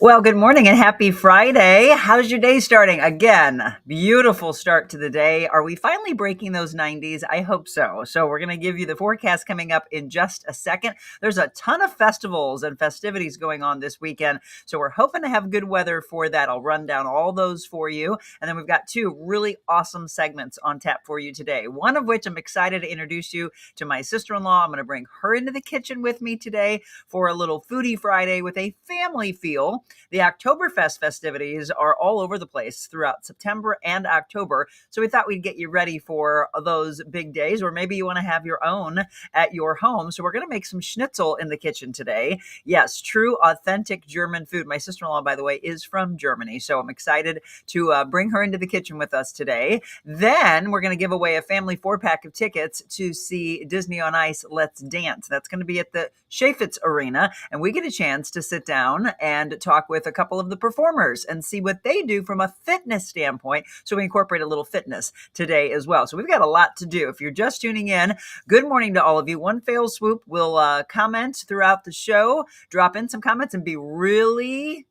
Well, good morning and happy Friday. How's your day starting? Again, beautiful start to the day. Are we finally breaking those 90s? I hope so. So, we're going to give you the forecast coming up in just a second. There's a ton of festivals and festivities going on this weekend. So, we're hoping to have good weather for that. I'll run down all those for you. And then we've got two really awesome segments on tap for you today. One of which I'm excited to introduce you to my sister in law. I'm going to bring her into the kitchen with me today for a little Foodie Friday with a family feel. The Oktoberfest festivities are all over the place throughout September and October. So we thought we'd get you ready for those big days, or maybe you want to have your own at your home. So we're going to make some schnitzel in the kitchen today. Yes, true, authentic German food. My sister-in-law, by the way, is from Germany. So I'm excited to bring her into the kitchen with us today. Then we're going to give away a family 4-pack of tickets to see Disney on Ice Let's Dance. That's going to be at the Chaffetz Arena. And we get a chance to sit down and talk with a couple of the performers and see what they do from a fitness standpoint. So we incorporate a little fitness today as well. So we've got a lot to do. If you're just tuning in, good morning to all of you. One fell swoop will comment throughout the show, drop in some comments, and be really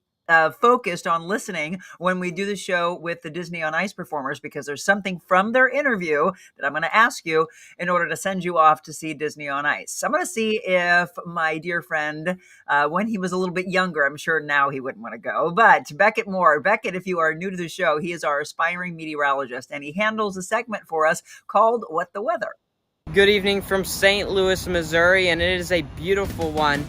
focused on listening when we do the show with the Disney on Ice performers, because there's something from their interview that I'm going to ask you in order to send you off to see Disney on Ice. I'm going to see if my dear friend, when he was a little bit younger, I'm sure now he wouldn't want to go, but Beckett Moore. Beckett, if you are new to the show, he is our aspiring meteorologist, and he handles a segment for us called What the Weather. Good evening from St. Louis, Missouri, and it is a beautiful one.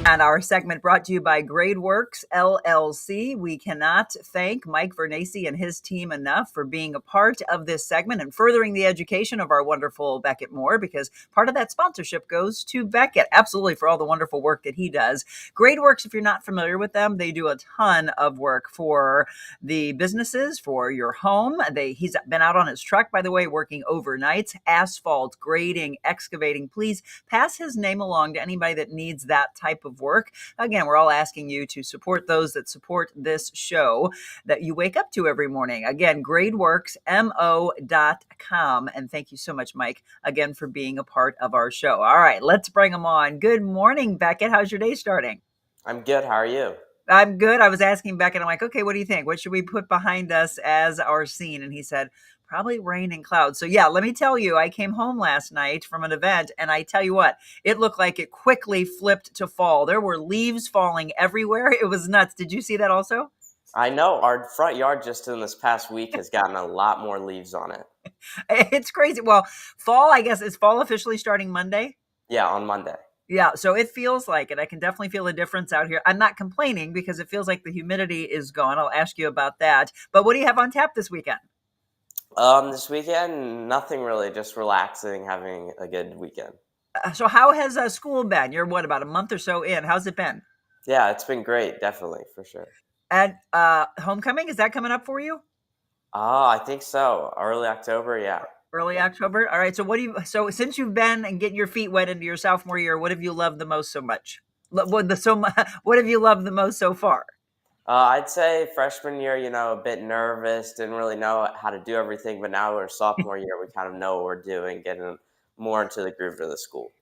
And our segment brought to you by GradeWorks LLC. We cannot thank Mike Vernacey and his team enough for being a part of this segment and furthering the education of our wonderful Beckett Moore, because part of that sponsorship goes to Beckett, absolutely, for all the wonderful work that he does. GradeWorks, if you're not familiar with them, they do a ton of work for the businesses, for your home. He's been out on his truck, by the way, working overnights, asphalt, grading, excavating. Please pass his name along to anybody that needs that type of work. Again, we're all asking you to support those that support this show that you wake up to every morning. Again, gradeworksmo.com. And thank you so much, Mike, again, for being a part of our show. All right, let's bring them on. Good morning, Beckett. How's your day starting? I'm good. How are you? I'm good. I was asking Beckett, I'm like, okay, what do you think? What should we put behind us as our scene? And he said, probably rain and clouds. So yeah, let me tell you, I came home last night from an event, and I tell you what, it looked like it quickly flipped to fall. There were leaves falling everywhere. It was nuts. Did you see that also? I know our front yard just in this past week has gotten a lot more leaves on it. It's crazy. Well, fall, I guess, is fall officially starting Monday? Yeah, on Monday. Yeah, so it feels like it. I can definitely feel a difference out here. I'm not complaining because it feels like the humidity is gone. I'll ask you about that. But what do you have on tap this weekend? This weekend, nothing really, just relaxing, having a good weekend. So how has school been? You're what, about a month or so in? How's it been? Yeah, it's been great, definitely, for sure. And homecoming, is that coming up for you? Oh, I think so. Early October, yeah. Early October? All right. So since you've been and getting your feet wet into your sophomore year, what have you loved the most so much? What have you loved the most so far? I'd say freshman year, a bit nervous, didn't really know how to do everything, but now we're sophomore year, we kind of know what we're doing, getting more into the groove of the school.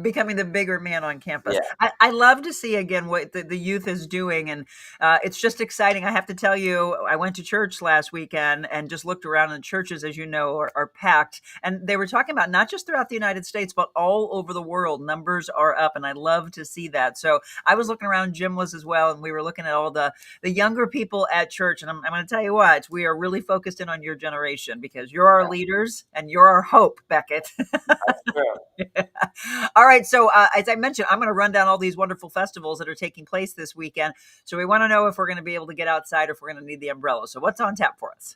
Becoming the bigger man on campus. Yeah. I love to see again what the youth is doing, and it's just exciting. I have to tell you, I went to church last weekend and just looked around, and churches, as you know, are packed. And they were talking about not just throughout the United States, but all over the world. Numbers are up, and I love to see that. So I was looking around, Jim was as well, and we were looking at all the younger people at church. And I'm going to tell you what, we are really focused in on your generation, because you're our leaders and you're our hope, Beckett. That's true. All right. So as I mentioned, I'm going to run down all these wonderful festivals that are taking place this weekend. So we want to know if we're going to be able to get outside or if we're going to need the umbrella. So what's on tap for us?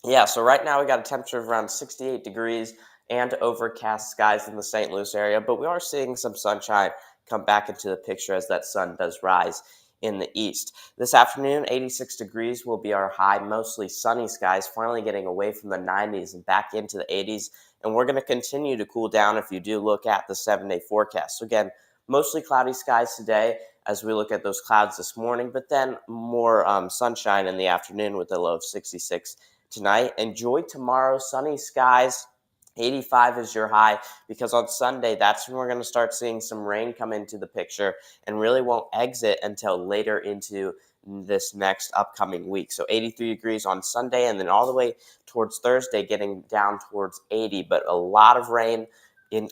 Yeah, so right now we got a temperature of around 68 degrees and overcast skies in the St. Louis area, but we are seeing some sunshine come back into the picture as that sun does rise in the east. This afternoon, 86 degrees will be our high, mostly sunny skies, finally getting away from the 90s and back into the 80s. And we're going to continue to cool down if you do look at the 7-day forecast. So again, mostly cloudy skies today as we look at those clouds this morning, but then more sunshine in the afternoon with a low of 66 tonight. Enjoy tomorrow, sunny skies. 85 is your high, because on Sunday, that's when we're going to start seeing some rain come into the picture and really won't exit until later into this next upcoming week. So 83 degrees on Sunday, and then all the way towards Thursday, getting down towards 80, but a lot of rain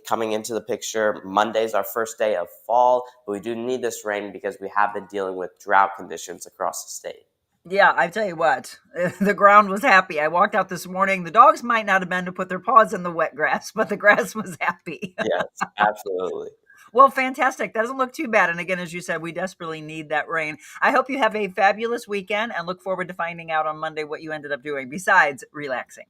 coming into the picture. Monday's our first day of fall, but we do need this rain because we have been dealing with drought conditions across the state. Yeah, I tell you what, the ground was happy. I walked out this morning. The dogs might not have been to put their paws in the wet grass, but the grass was happy. Yes, absolutely. Well, fantastic. That doesn't look too bad. And again, as you said, we desperately need that rain. I hope you have a fabulous weekend and look forward to finding out on Monday what you ended up doing besides relaxing.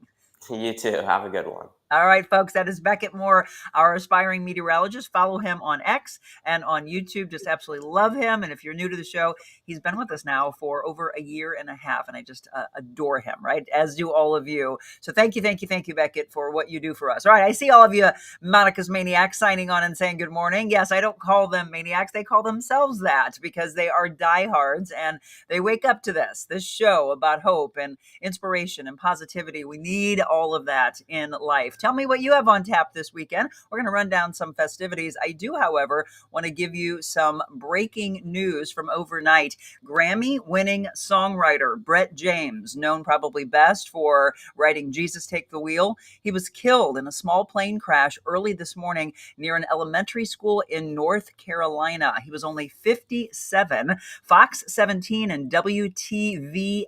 You too. Have a good one. All right, folks, that is Beckett Moore, our aspiring meteorologist. Follow him on X and on YouTube. Just absolutely love him. And if you're new to the show, he's been with us now for over a year and a half, and I just adore him, right? As do all of you. So thank you, Beckett, for what you do for us. All right, I see all of you Monica's Maniacs signing on and saying good morning. Yes, I don't call them maniacs. They call themselves that because they are diehards, and they wake up to this show about hope and inspiration and positivity. We need all of that in life. Tell me what you have on tap this weekend. We're going to run down some festivities. I do, however, want to give you some breaking news from overnight. Grammy-winning songwriter Brett James, known probably best for writing Jesus Take the Wheel, he was killed in a small plane crash early this morning near an elementary school in North Carolina. He was only 57. Fox 17 and WTVF-TV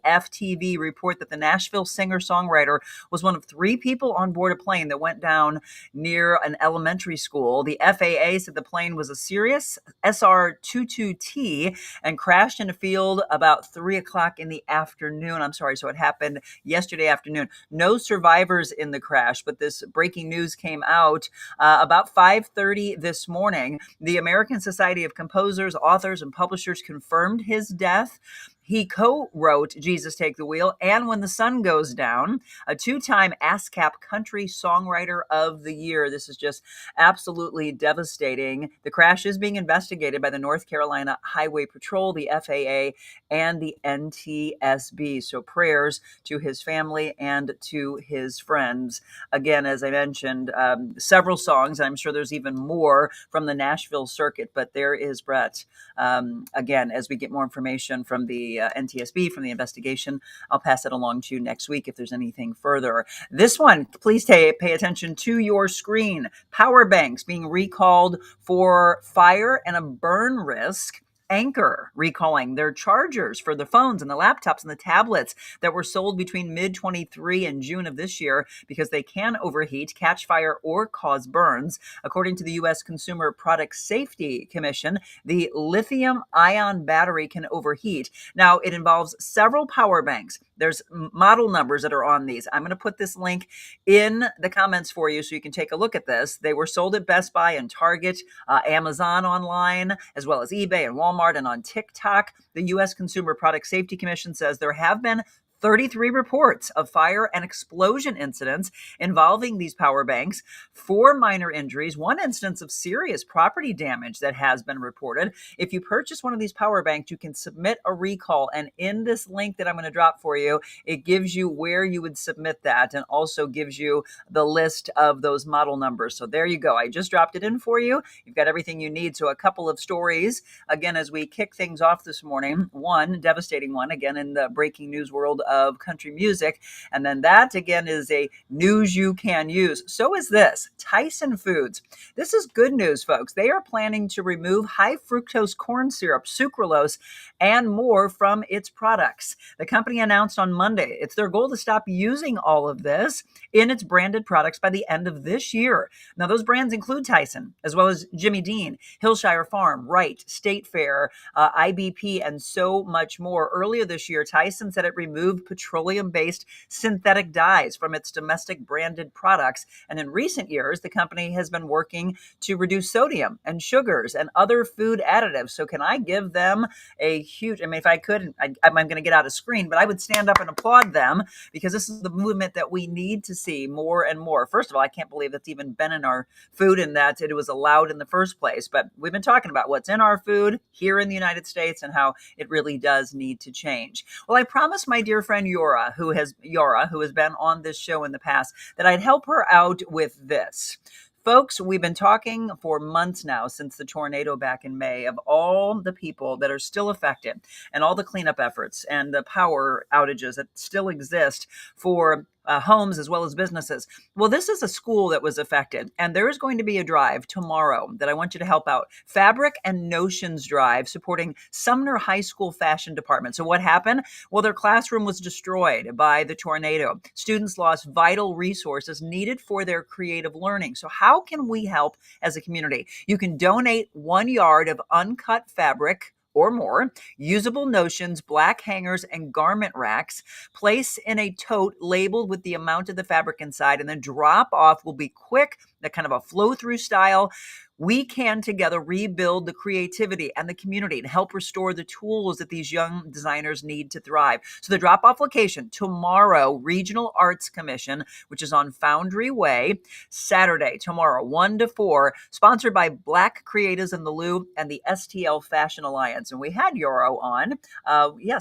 report that the Nashville singer-songwriter was one of 3 people on board a plane that went down near an elementary school. The FAA said the plane was a Sirius SR-22T and crashed in a field about 3 o'clock in the afternoon. I'm sorry, so it happened yesterday afternoon. No survivors in the crash, but this breaking news came out about 5:30 this morning. The American Society of Composers, Authors, and Publishers confirmed his death. He co-wrote Jesus Take the Wheel and When the Sun Goes Down, a 2-time ASCAP Country Songwriter of the Year. This is just absolutely devastating. The crash is being investigated by the North Carolina Highway Patrol, the FAA, and the NTSB. So prayers to his family and to his friends. Again, as I mentioned, several songs. I'm sure there's even more from the Nashville circuit, but there is Brett. Again, as we get more information from the NTSB, from the investigation, I'll pass it along to you next week if there's anything further. This one, please pay attention to your screen. Power banks being recalled for fire and a burn risk. Anchor recalling their chargers for the phones and the laptops and the tablets that were sold between mid-23 and June of this year because they can overheat, catch fire, or cause burns. According to the U.S. Consumer Product Safety Commission, the lithium-ion battery can overheat. Now, it involves several power banks. There's model numbers that are on these. I'm going to put this link in the comments for you so you can take a look at this. They were sold at Best Buy and Target, Amazon online, as well as eBay and Walmart and on TikTok. The U.S. Consumer Product Safety Commission says there have been 33 reports of fire and explosion incidents involving these power banks, 4 minor injuries, 1 instance of serious property damage that has been reported. If you purchase one of these power banks, you can submit a recall. And in this link that I'm going to drop for you, it gives you where you would submit that and also gives you the list of those model numbers. So there you go. I just dropped it in for you. You've got everything you need. So a couple of stories, again, as we kick things off this morning. One, devastating one, again, in the breaking news world of country music. And then that, again, is a news you can use. So is this. Tyson Foods. This is good news, folks. They are planning to remove high fructose corn syrup, sucralose, and more from its products. The company announced on Monday it's their goal to stop using all of this in its branded products by the end of this year. Now, those brands include Tyson, as well as Jimmy Dean, Hillshire Farm, Wright, State Fair, IBP, and so much more. Earlier this year, Tyson said it removed petroleum-based synthetic dyes from its domestic branded products. And in recent years, the company has been working to reduce sodium and sugars and other food additives. So can I give them a huge, if I could, I'm going to get out of screen, but I would stand up and applaud them because this is the movement that we need to see more and more. First of all, I can't believe it's even been in our food and that it was allowed in the first place. But we've been talking about what's in our food here in the United States and how it really does need to change. Well, I promised my dear friend friend Yora, who has been on this show in the past, that I'd help her out with this. Folks, we've been talking for months now since the tornado back in May of all the people that are still affected and all the cleanup efforts and the power outages that still exist for homes as well as businesses. Well, this is a school that was affected, and there is going to be a drive tomorrow that I want you to help out. Fabric and Notions Drive supporting Sumner High School Fashion Department. So what happened? Well, their classroom was destroyed by the tornado. Students lost vital resources needed for their creative learning. So how can we help as a community? You can donate 1 yard of uncut fabric or more, usable notions, black hangers, and garment racks. Place in a tote labeled with the amount of the fabric inside, and the drop off will be quick, that kind of a flow through style. We can together rebuild the creativity and the community and help restore the tools that these young designers need to thrive. So the drop-off location tomorrow, Regional Arts Commission, which is on Foundry Way, Saturday, tomorrow, 1 to 4, sponsored by Black Creatives in the Loop and the STL Fashion Alliance. And we had Yoro on,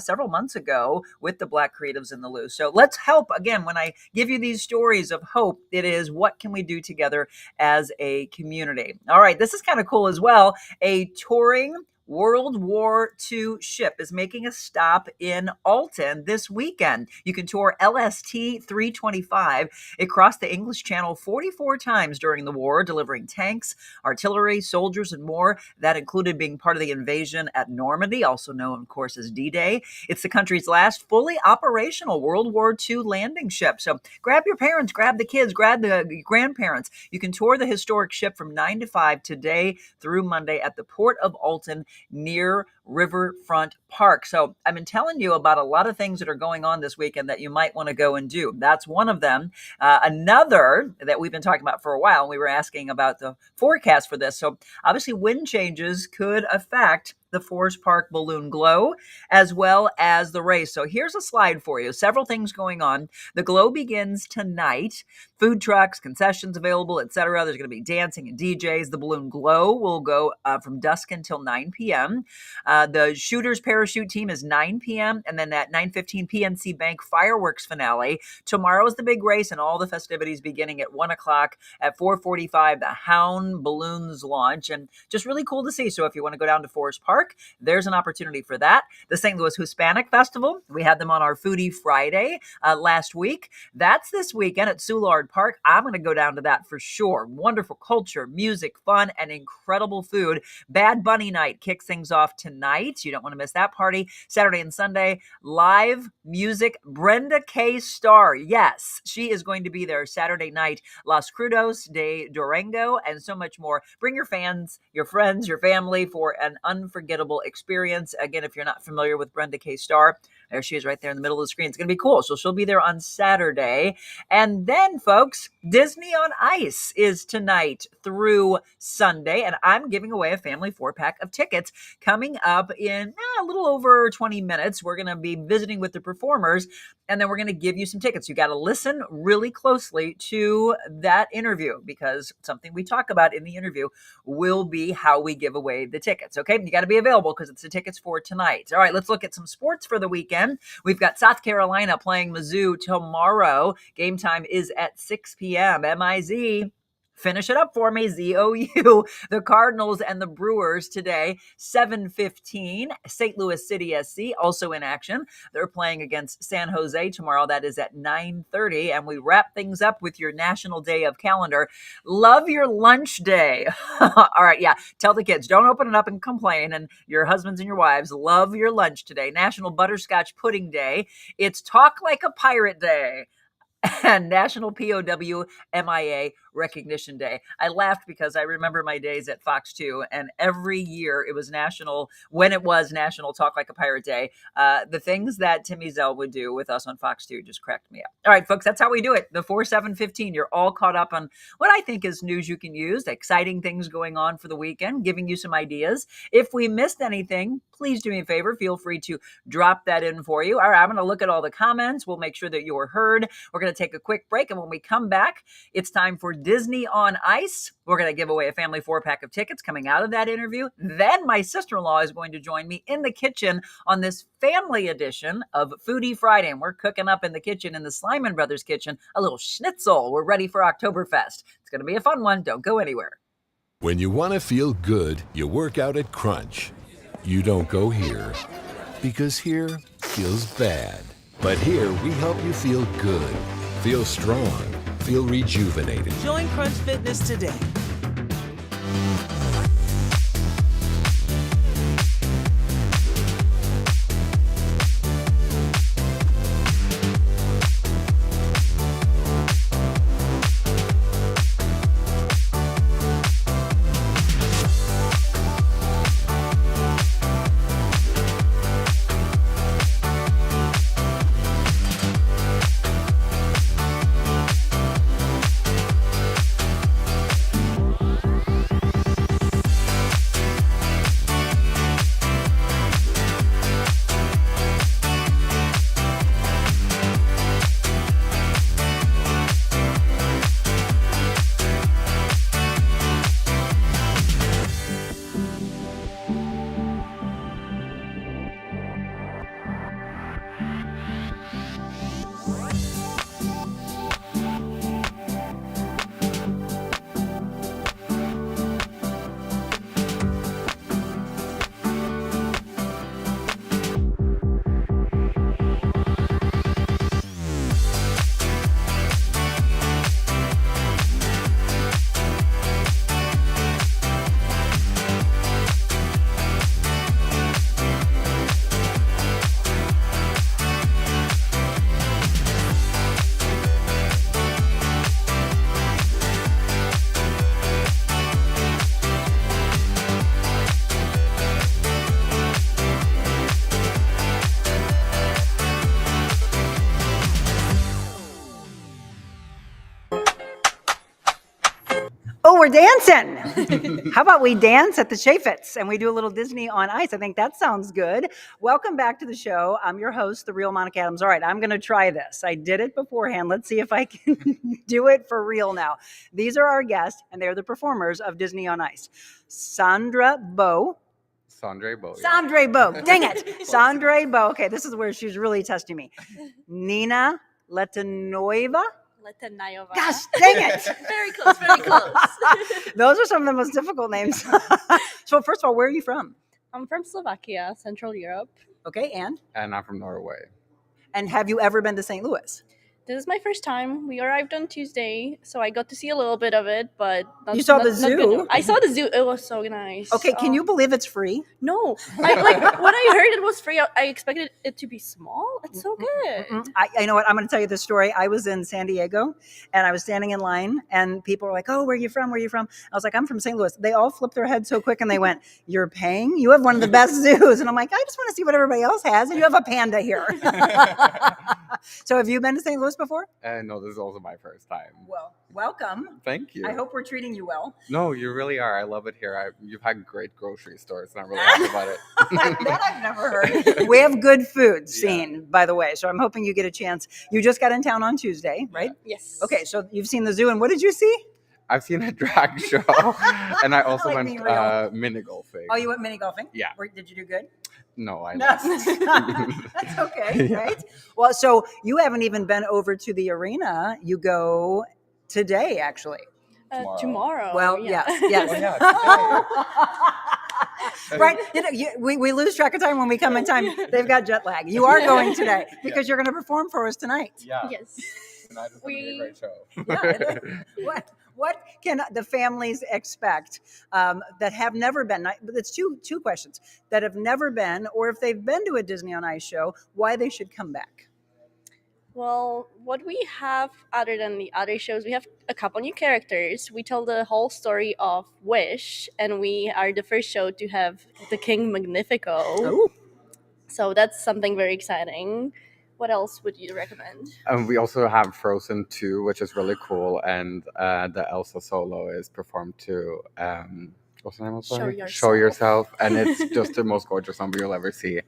several months ago with the Black Creatives in the Loop. So let's help. Again, when I give you these stories of hope, it is what can we do together as a community. All right, this is kind of cool as well. A touring World War II ship is making a stop in Alton this weekend. You can tour LST 325. It crossed the English Channel 44 times during the war, delivering tanks, artillery, soldiers, and more. That included being part of the invasion at Normandy, also known, of course, as D-Day. It's the country's last fully operational World War II landing ship. So grab your parents, grab the kids, grab the grandparents. You can tour the historic ship from 9 to 5 today through Monday at the Port of Alton near Riverfront Park. So I've been telling you about a lot of things that are going on this weekend that you might want to go and do. That's one of them. Another that we've been talking about for a while, and we were asking about the forecast for this. So obviously wind changes could affect the Forest Park Balloon Glow, as well as the race. So here's a slide for you. Several things going on. The Glow begins tonight. Food trucks, concessions available, etc. There's going to be dancing and DJs. The Balloon Glow will go from dusk until 9 p.m. The Shooters Parachute Team is 9 p.m. And then at 9:15 PNC Bank fireworks finale. Tomorrow is the big race and all the festivities beginning at 1 o'clock. At 4:45, the Hound Balloons launch. And just really cool to see. So if you want to go down to Forest Park, there's an opportunity for that. The St. Louis Hispanic Festival, we had them on our Foodie Friday last week. That's this weekend at Soulard Park. I'm going to go down to that for sure. Wonderful culture, music, fun, and incredible food. Bad Bunny Night kicks things off tonight. You don't want to miss that party. Saturday and Sunday, live music. Brenda K. Starr, yes, she is going to be there Saturday night. Los Crudos de Durango, and so much more. Bring your fans, your friends, your family for an unforgettable experience. Again, if you're not familiar with Brenda K. Starr, there she is right there in the middle of the screen. It's going to be cool. So she'll be there on Saturday. And then, folks, Disney on Ice is tonight through Sunday. And I'm giving away a family 4-pack of tickets coming up in a little over 20 minutes. We're going to be visiting with the performers, and then we're going to give you some tickets. You got to listen really closely to that interview, because something we talk about in the interview will be how we give away the tickets. Okay, you got to be available because it's the tickets for tonight. All right, let's look at some sports for the weekend. We've got South Carolina playing Mizzou tomorrow. Game time is at 6 p.m. MIZ. Finish it up for me, ZOU. The Cardinals and the Brewers today, 7:15. St. Louis City SC also in action. They're playing against San Jose tomorrow. That is at 9:30. And we wrap things up with your National Day of Calendar. Love your lunch day. All right, yeah. Tell the kids, don't open it up and complain. And your husbands and your wives, love your lunch today. National Butterscotch Pudding Day. It's Talk Like a Pirate Day. And National POW MIA Recognition Day. I laughed because I remember my days at Fox 2, and every year it was National Talk Like a Pirate Day. The things that Timmy Zell would do with us on Fox 2 just cracked me up. All right, folks, that's how we do it. The 4-7-15, you're all caught up on what I think is news you can use, exciting things going on for the weekend, giving you some ideas. If we missed anything, please do me a favor. Feel free to drop that in for you. All right, I'm going to look at all the comments. We'll make sure that you're heard. We're going to take a quick break, and when we come back, it's time for of Disney on Ice. We're going to give away a family 4-pack of tickets coming out of that interview. Then my sister-in-law is going to join me in the kitchen on this family edition of Foodie Friday. And we're cooking up in the kitchen, in the Slyman Brothers kitchen, a little schnitzel. We're ready for Oktoberfest. It's going to be a fun one. Don't go anywhere. When you want to feel good, you work out at Crunch. You don't go here, because here feels bad. But here we help you feel good, feel strong, feel rejuvenated. Join Crunch Fitness today. Oh, we're dancing. How about we dance at the Chaffetz and we do a little Disney on Ice? I think that sounds good. Welcome back to the show. I'm your host, the real Monica Adams. All right, I'm going to try this. I did it beforehand. Let's see if I can do it for real now. These are our guests, and they're the performers of Disney on Ice. Sandra Bo. Sandra Bo. Sandra Bo. Dang it. Sandra Bo. Okay, this is where she's really testing me. Nina Letanoeva. Letanayova. Gosh, dang it. Very close, very close. Those are some of the most difficult names. So first of all, where are you from? I'm from Slovakia, Central Europe. Okay, and And I'm from Norway. have you ever been to St. Louis? This is my first time. We arrived on Tuesday, so I got to see a little bit of it, but You saw the not zoo? good enough. I saw the zoo. It was so nice. Okay, can you believe it's free? No, when I heard it was free, I expected it to be small. It's so good. I know what, I'm going to tell you this story. I was in San Diego, and I was standing in line, and people were like, oh, where are you from? Where are you from? I was like, I'm from St. Louis. They all flipped their heads so quick, and they went, you're paying? You have one of the best zoos. And I'm like, I just want to see what everybody else has, and you have a panda here. So have you been to St. Louis before? No, this is also my first time. Well, welcome. Thank you. I hope we're treating you well. No, you really are. I love it here. You've had great grocery stores, and I'm really happy about it. That I've never heard. We have good food scene, by the way. So I'm hoping you get a chance. You just got in town on Tuesday, right? Yes. Okay, so you've seen the zoo, and what did you see? I've seen a drag show, and I also Like went being real. mini golfing. Oh, you went mini golfing? Yeah. Did you do good? No, I No. lost. That's okay, Yeah. right? Well, so you haven't even been over to the arena. You go today, actually. Tomorrow. Well, yeah. yes. Oh, yeah, Right. We lose track of time when we come in time. They've got jet lag. You are going today because you're going to perform for us tonight. Yeah. Yes. Tonight is going to be a great show. Yeah, it is. What can the families expect that have never been? It's two questions that have never been, or if they've been to a Disney on Ice show, why they should come back. Well, what we have other than the other shows, we have a couple new characters. We tell the whole story of Wish, and we are the first show to have the King Magnifico. Oh. So that's something very exciting. What else would you recommend? We also have Frozen 2, which is really cool, and the Elsa solo is performed to what's the name of the Show story? Yourself. Show Yourself. And it's just the most gorgeous number you'll ever see.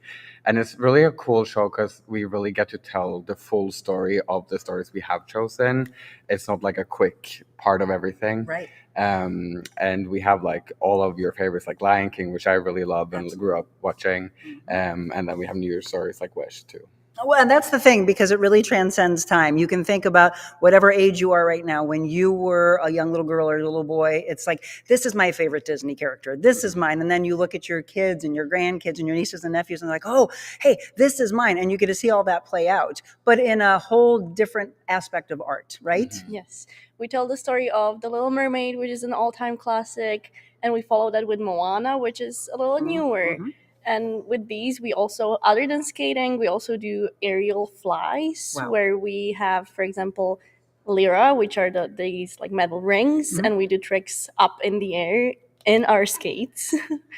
And it's really a cool show because we really get to tell the full story of the stories we have chosen. It's not like a quick part of everything. Right. And we have like all of your favorites, like Lion King, which I really love and grew up watching. And then we have New Year's stories like Wish too. Well, and that's the thing, because it really transcends time. You can think about whatever age you are right now. When you were a young little girl or a little boy, it's like, this is my favorite Disney character. This is mine. And then you look at your kids and your grandkids and your nieces and nephews and they're like, oh, hey, this is mine. And you get to see all that play out, but in a whole different aspect of art, right? Yes. We tell the story of The Little Mermaid, which is an all-time classic, and we follow that with Moana, which is a little newer. Mhm. And with these, we also, other than skating, we also do aerial flies, Wow. where we have, for example, Lyra, which are these like metal rings, and we do tricks up in the air in our skates.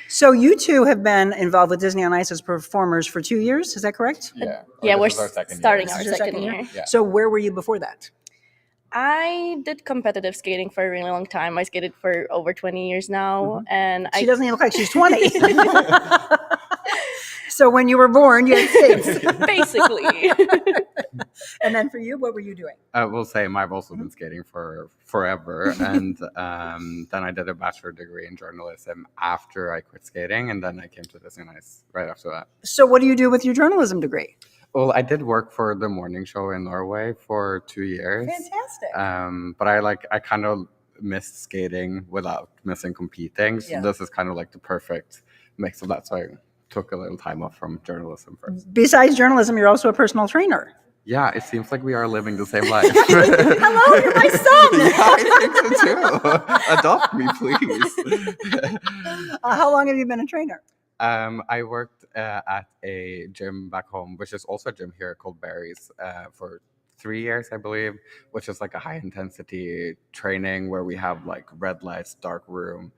So you two have been involved with Disney on Ice as performers for 2 years. Is that correct? Yeah. Yeah, we're this is our second starting year. our This is your second year. Yeah. So where were you before that? I did competitive skating for a really long time. I skated for over 20 years now, and She doesn't even look like she's 20. So when you were born, you had skates. basically. And then for you, what were you doing? I will say I've also been skating for forever, and then I did a bachelor degree in journalism after I quit skating, and then I came to Disney on Ice right after that. So what do you do with your journalism degree? Well, I did work for the morning show in Norway for 2 years. Fantastic. But I kind of missed skating without missing competing. So Yeah. this is kind of like the perfect mix of that. So I took a little time off from journalism first. Besides journalism, you're also a personal trainer. Yeah, it seems like we are living the same life. Hello, you're my son. Yeah, I think so too. Adopt me, please. How long have you been a trainer? I worked at a gym back home, which is also a gym here called Barry's, for 3 years, I believe, which is like a high intensity training where we have like red lights, dark room,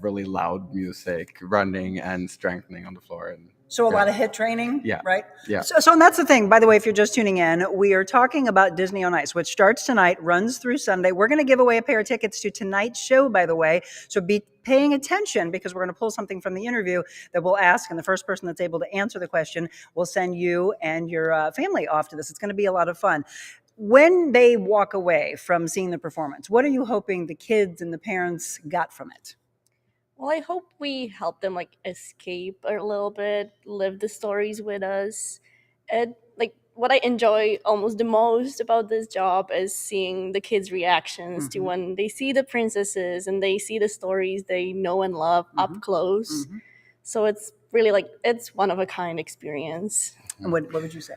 really loud music, running and strengthening on the floor. And So a lot of HIIT training, Yeah. right? Yeah. So and that's the thing, by the way, if you're just tuning in, we are talking about Disney on Ice, which starts tonight, runs through Sunday. We're going to give away a pair of tickets to tonight's show, by the way. So be paying attention, because we're going to pull something from the interview that we'll ask, and the first person that's able to answer the question will send you and your family off to this. It's going to be a lot of fun. When they walk away from seeing the performance, what are you hoping the kids and the parents got from it? Well, I hope we help them like escape a little bit, live the stories with us. And like what I enjoy almost the most about this job is seeing the kids' reactions to when they see the princesses and they see the stories they know and love up close. So it's really like it's one of a kind experience. And what would you say?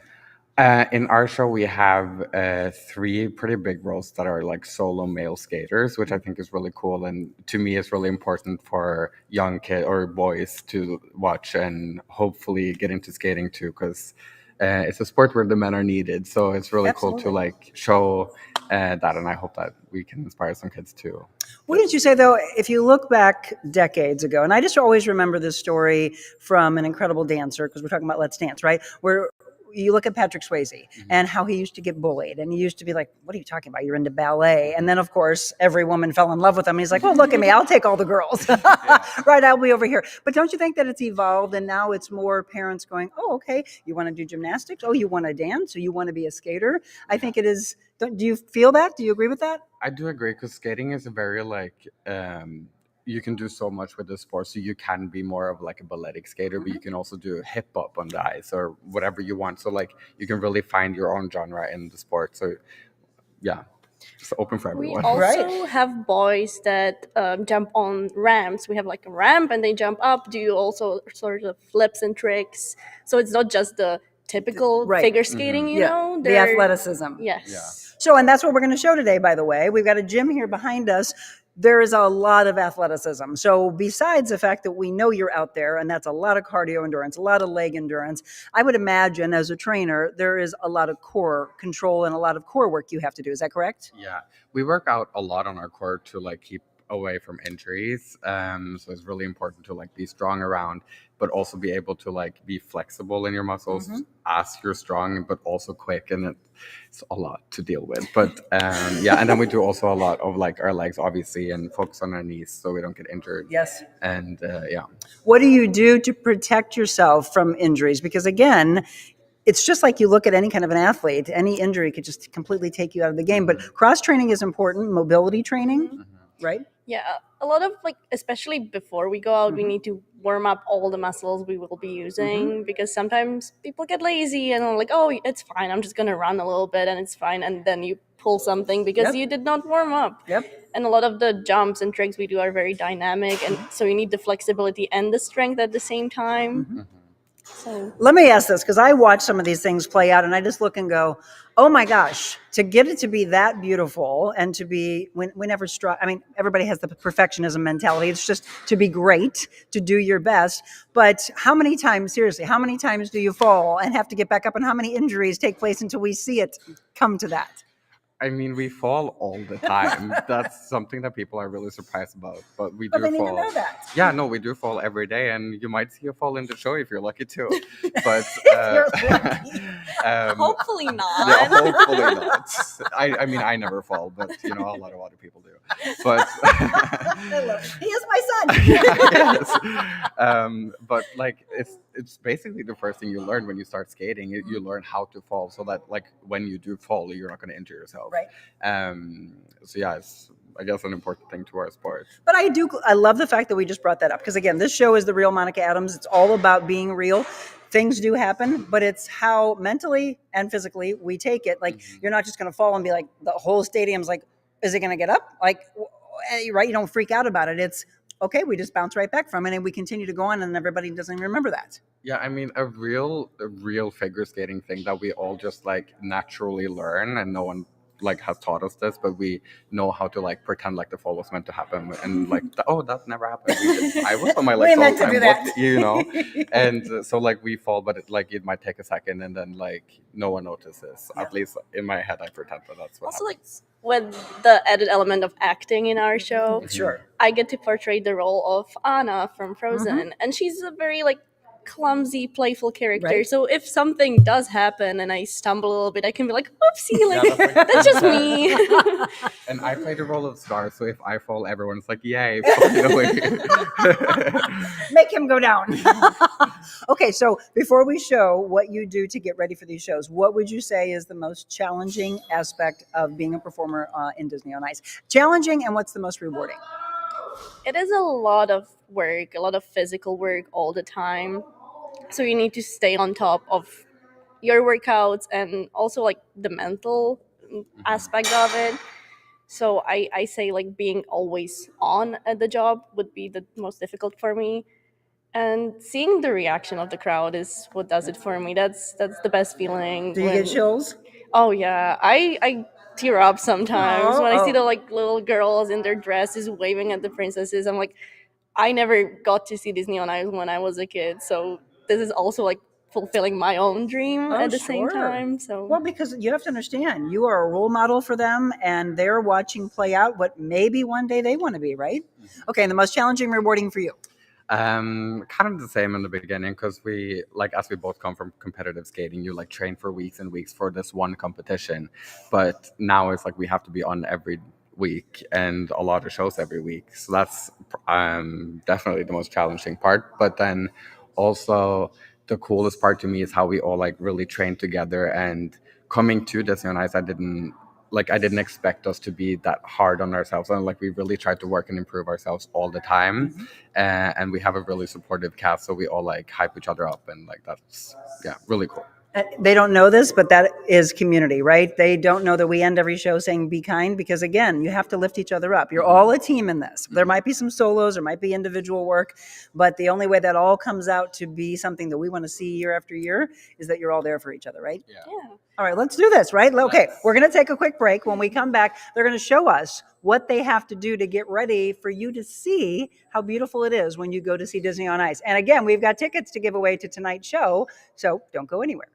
In our show, we have 3 pretty big roles that are like solo male skaters, which I think is really cool. And to me, it's really important for young kids or boys to watch and hopefully get into skating too, because it's a sport where the men are needed. So it's really cool to like show that. And I hope that we can inspire some kids too. What did you say, though, if you look back decades ago, and I just always remember this story from an incredible dancer, because we're talking about Let's Dance, right? Where you look at Patrick Swayze and how he used to get bullied, and he used to be like, what are you talking about? You're into ballet. And then, of course, every woman fell in love with him. He's like, well, look at me. I'll take all the girls. Right, I'll be over here. But don't you think that it's evolved, and now it's more parents going, oh, okay, you want to do gymnastics? Oh, you want to dance? So you want to be a skater? I think it is. Do you feel that? Do you agree with that? I do agree, because skating is a very like you can do so much with the sport. So you can be more of like a balletic skater, but you can also do hip hop on the ice or whatever you want. So like you can really find your own genre in the sport. So yeah, it's open for We everyone. also have boys that jump on ramps. We have like a ramp and they jump up, do also sort of flips and tricks. So it's not just the typical figure skating, you know? The They're- athleticism. Yes. Yeah. So, and that's what we're going to show today, by the way. We've got a gym here behind us. There is a lot of athleticism. So besides the fact that we know you're out there, and that's a lot of cardio endurance, a lot of leg endurance, I would imagine as a trainer, there is a lot of core control and a lot of core work you have to do. Is that correct? Yeah, we work out a lot on our core to like keep away from injuries. So it's really important to like be strong around, but also be able to like be flexible in your muscles as you're strong, but also quick. And it's a lot to deal with. But yeah, and then we do also a lot of like our legs, obviously, and focus on our knees so we don't get injured. Yes. And yeah. What do you do to protect yourself from injuries? Because again, it's just like you look at any kind of an athlete, any injury could just completely take you out of the game. But cross training is important, mobility training, right? Yeah, a lot of like, especially before we go out, we need to warm up all the muscles we will be using, because sometimes people get lazy and are like, oh, it's fine, I'm just gonna run a little bit and it's fine, and then you pull something because you did not warm up. And a lot of the jumps and tricks we do are very dynamic, and so you need the flexibility and the strength at the same time. So Let me ask this, because I watch some of these things play out and I just look and go, oh my gosh, to get it to be that beautiful and to be, we never strive. I mean, everybody has the perfectionism mentality. It's just to be great, to do your best. But how many times, seriously, how many times do you fall and have to get back up, and how many injuries take place until we see it come to that? I mean, we fall all the time. That's something that people are really surprised about. But we do But they need to fall. know that. Yeah, no, we do fall every day, and you might see a fall in the show if you're lucky too. But You're lucky. hopefully not. yeah, hopefully not. I mean, I never fall, but you know, a lot of other people do. But He is my son. yes. But like, it's basically the first thing you learn when you start skating. You learn how to fall, so that like when you do fall, you're not going to injure yourself. Right. So yeah, it's, I guess, an important thing to our sport. But I love the fact that we just brought that up, because again, this show is the real Monica Adams. It's all about being real. Things do happen, but it's how mentally and physically we take it. Like, you're not just going to fall and be like, the whole stadium's like, is it going to get up? Like, right? You don't freak out about it. It's okay. We just bounce right back from it and we continue to go on, and everybody doesn't even remember that. Yeah, I mean, a real figure skating thing that we all just like naturally learn, and no one like has taught us this, but we know how to like pretend like the fall was meant to happen, and like oh, that never happened. I was on my legs all the time. What, you know, and so like we fall, but it might take a second, and then like no one notices. At least in my head, I pretend that that's what. Also, happens. like with the added element of acting in our show, Sure. I get to portray the role of Anna from Frozen, and she's a very like clumsy, playful character. Right. So if something does happen and I stumble a little bit, I can be like, oopsie, like that's just me. And I play the role of Star, so if I fall, everyone's like, yay, finally. Make him go down. Okay, so before we show what you do to get ready for these shows, what would you say is the most challenging aspect of being a performer in Disney on Ice? Challenging, and what's the most rewarding? It is a lot of work, a lot of physical work all the time. So you need to stay on top of your workouts and also like the mental aspect of it. So I say like being always on at the job would be the most difficult for me. And seeing the reaction of the crowd is what does it for me. That's the best feeling. Do you get chills? Oh yeah, I tear up sometimes when I see Oh. the like little girls in their dresses waving at the princesses. I'm like, I never got to see Disney on Ice when I was a kid, so this is also like fulfilling my own dream at the same time. So Well, because you have to understand, you are a role model for them, and they're watching play out what maybe one day they want to be, right? Okay, and the most challenging, rewarding for you? Kind of the same in the beginning, because we like, as we both come from competitive skating, you like train for weeks and weeks for this one competition, but now it's like we have to be on every week and a lot of shows every week, so that's definitely the most challenging part. But then also the coolest part to me is how we all like really train together, and coming to Disney on Ice, I didn't expect us to be that hard on ourselves, and like we really tried to work and improve ourselves all the time. And we have a really supportive cast, so we all like hype each other up, and like that's really cool. They don't know this, but that is community, right? They don't know that we end every show saying be kind, because again, you have to lift each other up. You're all a team in this. There might be some solos, there might be individual work, but the only way that all comes out to be something that we want to see year after year is that you're all there for each other, right? yeah. All right, let's do this, right? Okay, we're going to take a quick break. When we come back, they're going to show us what they have to do to get ready for you to see how beautiful it is when you go to see Disney on Ice. And again, we've got tickets to give away to tonight's show, so don't go anywhere.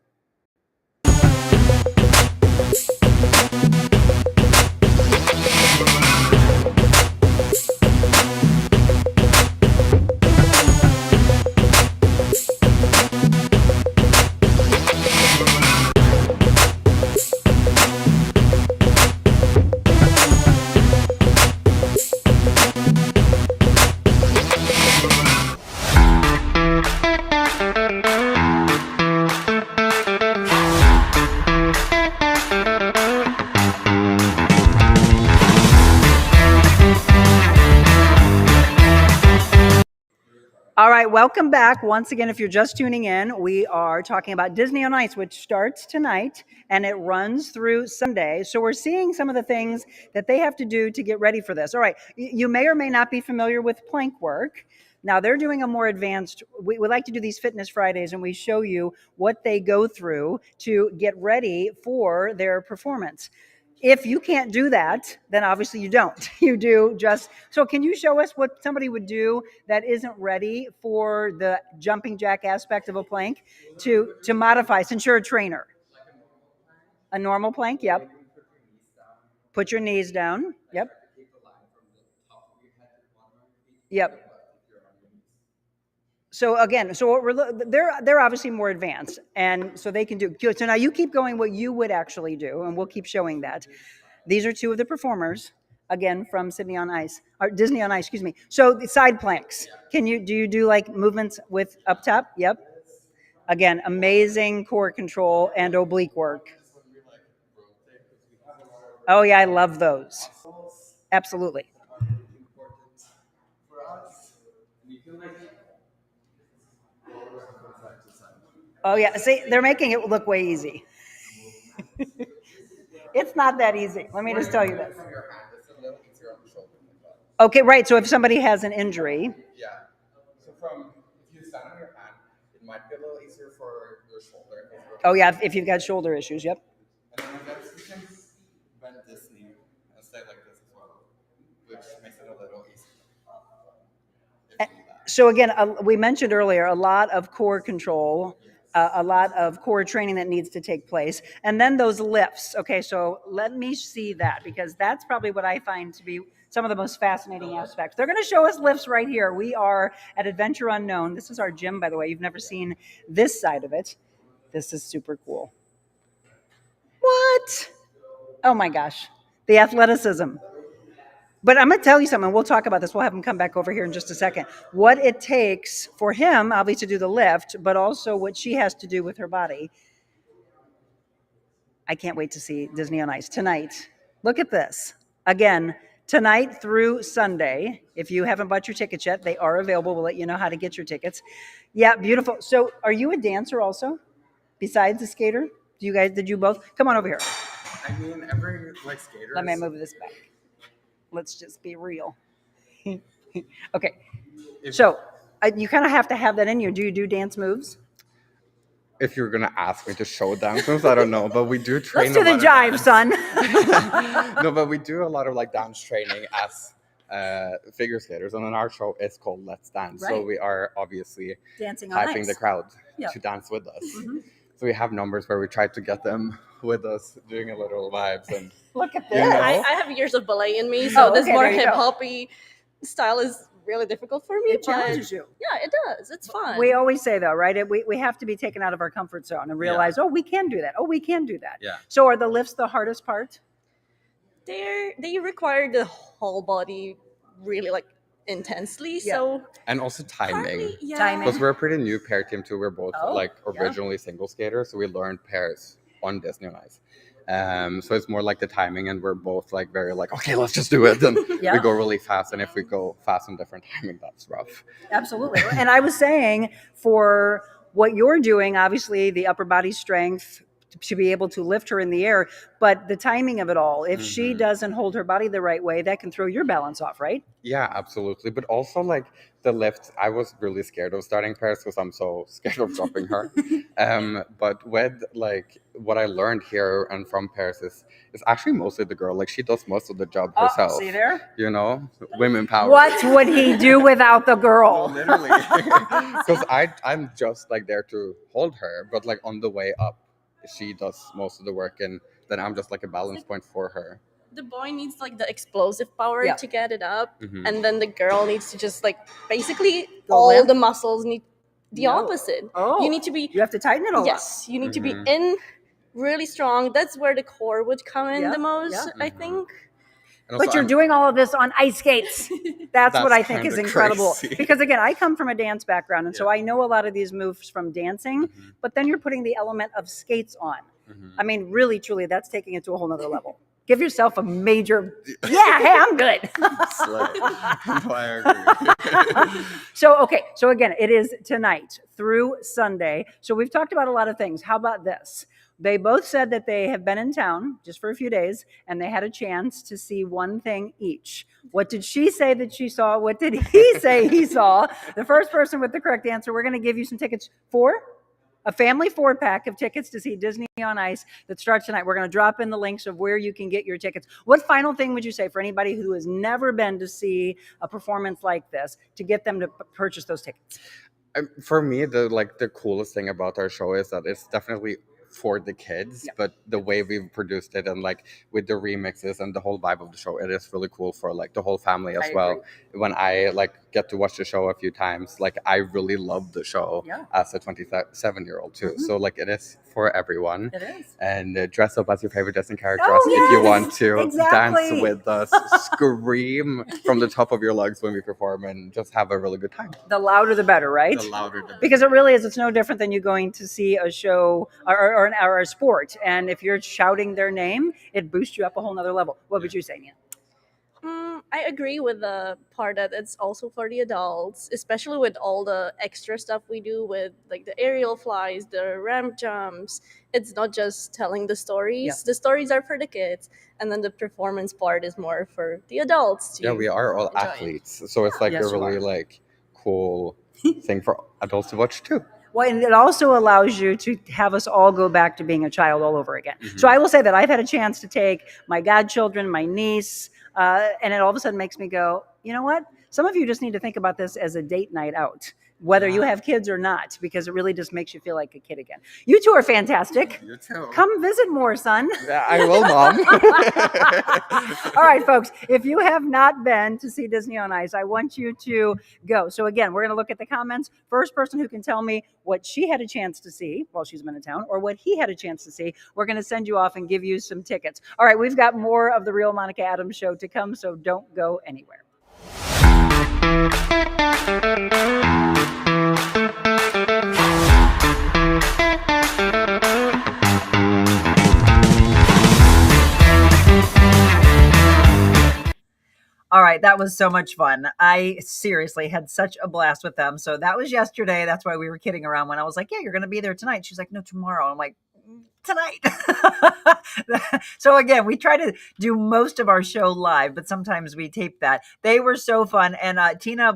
All right, welcome back. Once again, if you're just tuning in, we are talking about Disney on Ice, which starts tonight and it runs through Sunday. So we're seeing some of the things that they have to do to get ready for this. All right, you may or may not be familiar with plank work. Now they're doing a more advanced, we like to do these Fitness Fridays and we show you what they go through to get ready for their performance. If you can't do that, then obviously you don't. You do just, so can you show us what somebody would do that isn't ready for the jumping jack aspect of a plank to modify, since you're a trainer? A normal plank, yep. Put your knees down, yep. Yep. So again, so what they're obviously more advanced, and so they can do. So now you keep going what you would actually do, and we'll keep showing that. These are two of the performers, again from Sydney on Ice, or Disney on Ice, excuse me. So the side planks. Do you do like movements with up top? Yep. Again, amazing core control and oblique work. Oh yeah, I love those. Absolutely. Oh yeah, see, they're making it look way easy. It's not that easy. Let me just tell you this. Okay, right. So if somebody has an injury, Yeah. So from if you stand on your hand, it might be a little easier for your shoulder. oh yeah, if you've got shoulder issues, yep. And then I guess you can bend this knee and stay like this as well, which makes it a little easier. So again, we mentioned earlier a lot of core control, a lot of core training that needs to take place, and then those lifts. Okay, so let me see that, because that's probably what I find to be some of the most fascinating aspects. They're going to show us lifts right here. We are at Adventure Unknown. This is our gym, by the way. You've never seen this side of it. This is super cool. What? Oh my gosh, the athleticism. But I'm going to tell you something. We'll talk about this. We'll have him come back over here in just a second. What it takes for him, obviously, to do the lift, but also what she has to do with her body. I can't wait to see Disney on Ice tonight. Look at this. Again, tonight through Sunday. If you haven't bought your tickets yet, they are available. We'll let you know how to get your tickets. Yeah, beautiful. So are you a dancer also, besides a skater? Did you both? Come on over here. I mean, every like skater. Let me move this back. Let's just be real. Okay. So you kind of have to have that in you. Do you do dance moves? If you're gonna ask me to show dance moves, I don't know, but we do train. Let's do the jive, son. No, but we do a lot of like dance training as figure skaters, and then our show is called Let's Dance. Right. So we are obviously Dancing on hyping ice. the crowd Yeah. to dance with us. Mm-hmm. So we have numbers where we try to get them with us, doing a little vibes. And look at this. You know? I have years of ballet in me, so this more there you go. hip hoppy style is really difficult for me. It challenges you. Yeah, it does. It's fun. We always say though, right? We have to be taken out of our comfort zone and realize, oh, we can do that. Oh, we can do that. Yeah. So are the lifts the hardest part? They require the whole body really like intensely. Yeah. So and also timing. partly, yeah. Timing. Because we're a pretty new pair team too. We're both Oh, like yeah. originally single skaters, so we learned pairs on Disney on Ice. So it's more like the timing, and we're both like very like, okay, let's just do it. And Yeah. we go really fast, and if we go fast on different timing, that's rough. Absolutely. And I was saying, for what you're doing, obviously the upper body strength to be able to lift her in the air, but the timing of it all, if she doesn't hold her body the right way, that can throw your balance off, right? Yeah, absolutely. But also like the lift, I was really scared of starting pairs because I'm so scared of dropping her. But with like what I learned here and from pairs is actually mostly the girl. Like she does most of the job herself. See there? You know, women power. What would he do without the girl? Literally. Because I'm just like there to hold her, but like on the way up, she does most of the work, and then I'm just like a balance point for her. The boy needs like the explosive power Yeah. to get it up, Mhm. and then the girl needs to just like basically The all limp? the muscles need the No. opposite. Oh, You need to be You have to tighten it all up. yes, you need to be Mhm. in really strong. That's where the core would come in Yeah, the most, yeah. I Mhm. think. And But also you're doing all of this on ice skates. That's what That's I think is kinda incredible. crazy. Because again, I come from a dance background, and so Yeah. I know a lot of these moves from dancing, but then you're putting the element of skates on. Mhm. I mean, really, truly, that's taking it to a whole nother level. Give yourself a major, yeah, hey, I'm good. So again, it is tonight through Sunday. So we've talked about a lot of things. How about this? They both said that they have been in town just for a few days and they had a chance to see one thing each. What did she say that she saw? What did he say he saw? The first person with the correct answer, we're going to give you some tickets for a family 4-pack of tickets to see Disney on Ice that starts tonight. We're going to drop in the links of where you can get your tickets. What final thing would you say for anybody who has never been to see a performance like this to get them to purchase those tickets? For me, the coolest thing about our show is that it's definitely for the kids, Yeah. but the way we've produced it and like with the remixes and the whole vibe of the show, it is really cool for like the whole family as I well. agree. When I like get to watch the show a few times, like I really love the show Yeah. as a 27-year-old too. Mhm. So like it is for everyone. It is. And dress up as your favorite Disney character Oh, if you yes, want to exactly. dance with us, scream from the top of your lungs when we perform, and just have a really good time. The louder the better, right? The louder the better. Because it really is. It's no different than you going to see a show or a sport. And if you're shouting their name, it boosts you up a whole nother level. What would you say, Nia? I agree with the part that it's also for the adults, especially with all the extra stuff we do with like the aerial flies, the ramp jumps. It's not just telling the stories. Yeah. The stories are for the kids, and then the performance part is more for the adults. Yeah, we are all enjoy it. athletes, so it's like Yes, a you really are. like cool thing for adults to watch too. Well, and it also allows you to have us all go back to being a child all over again. Mhm. So I will say that I've had a chance to take my godchildren, my niece, and it all of a sudden makes me go, you know what? Some of you just need to think about this as a date night out, whether you have kids or not, because it really just makes you feel like a kid again. You two are fantastic. You too. Come visit more, son. I will, Mom. All right, folks, if you have not been to see Disney on Ice, I want you to go. So again, we're going to look at the comments. First person who can tell me what she had a chance to see while she's been in town or what he had a chance to see, we're going to send you off and give you some tickets. All right, we've got more of the Real Monica Adams show to come, so don't go anywhere. All right, that was so much fun. I seriously had such a blast with them. So that was yesterday. That's why we were kidding around when I was like, yeah, you're going to be there tonight. She's like, no, tomorrow. I'm like, tonight. So again, we try to do most of our show live, but sometimes we tape that. They were so fun. And Tina,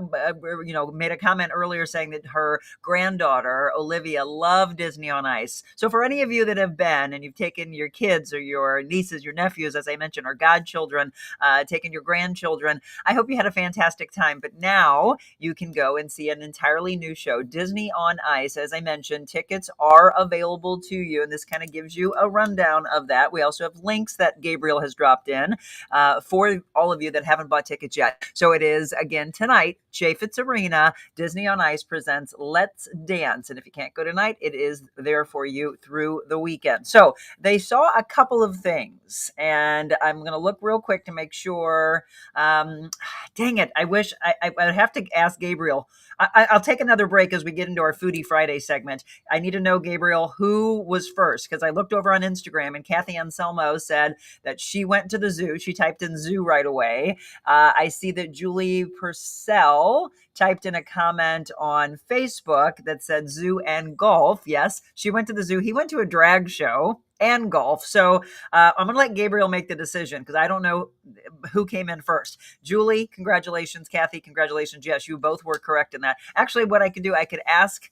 made a comment earlier saying that her granddaughter, Olivia, loved Disney on Ice. So for any of you that have been and you've taken your kids or your nieces, your nephews, as I mentioned, or godchildren, taken your grandchildren, I hope you had a fantastic time. But now you can go and see an entirely new show, Disney on Ice. As I mentioned, tickets are available to you, and this kind of gives you a rundown of that. We also have links that Gabriel has dropped in for all of you that haven't bought tickets yet. So it is, again, tonight, Chaffetz Arena, Disney on Ice presents Let's Dance. And if you can't go tonight, it is there for you through the weekend. So they saw a couple of things, and I'm going to look real quick to make sure. Dang it. I wish I would have to ask Gabriel. I'll take another break as we get into our Foodie Friday segment. I need to know, Gabriel, who was first, because I looked over on Instagram and Kathy Anselmo said that she went to the zoo. She typed in zoo right away. I see that Julie Purcell typed in a comment on Facebook that said zoo and golf. Yes, she went to the zoo. He went to a drag show and golf. So I'm going to let Gabriel make the decision because I don't know who came in first. Julie, congratulations. Kathy, congratulations. Yes, you both were correct in that. Actually, what I could do, I could ask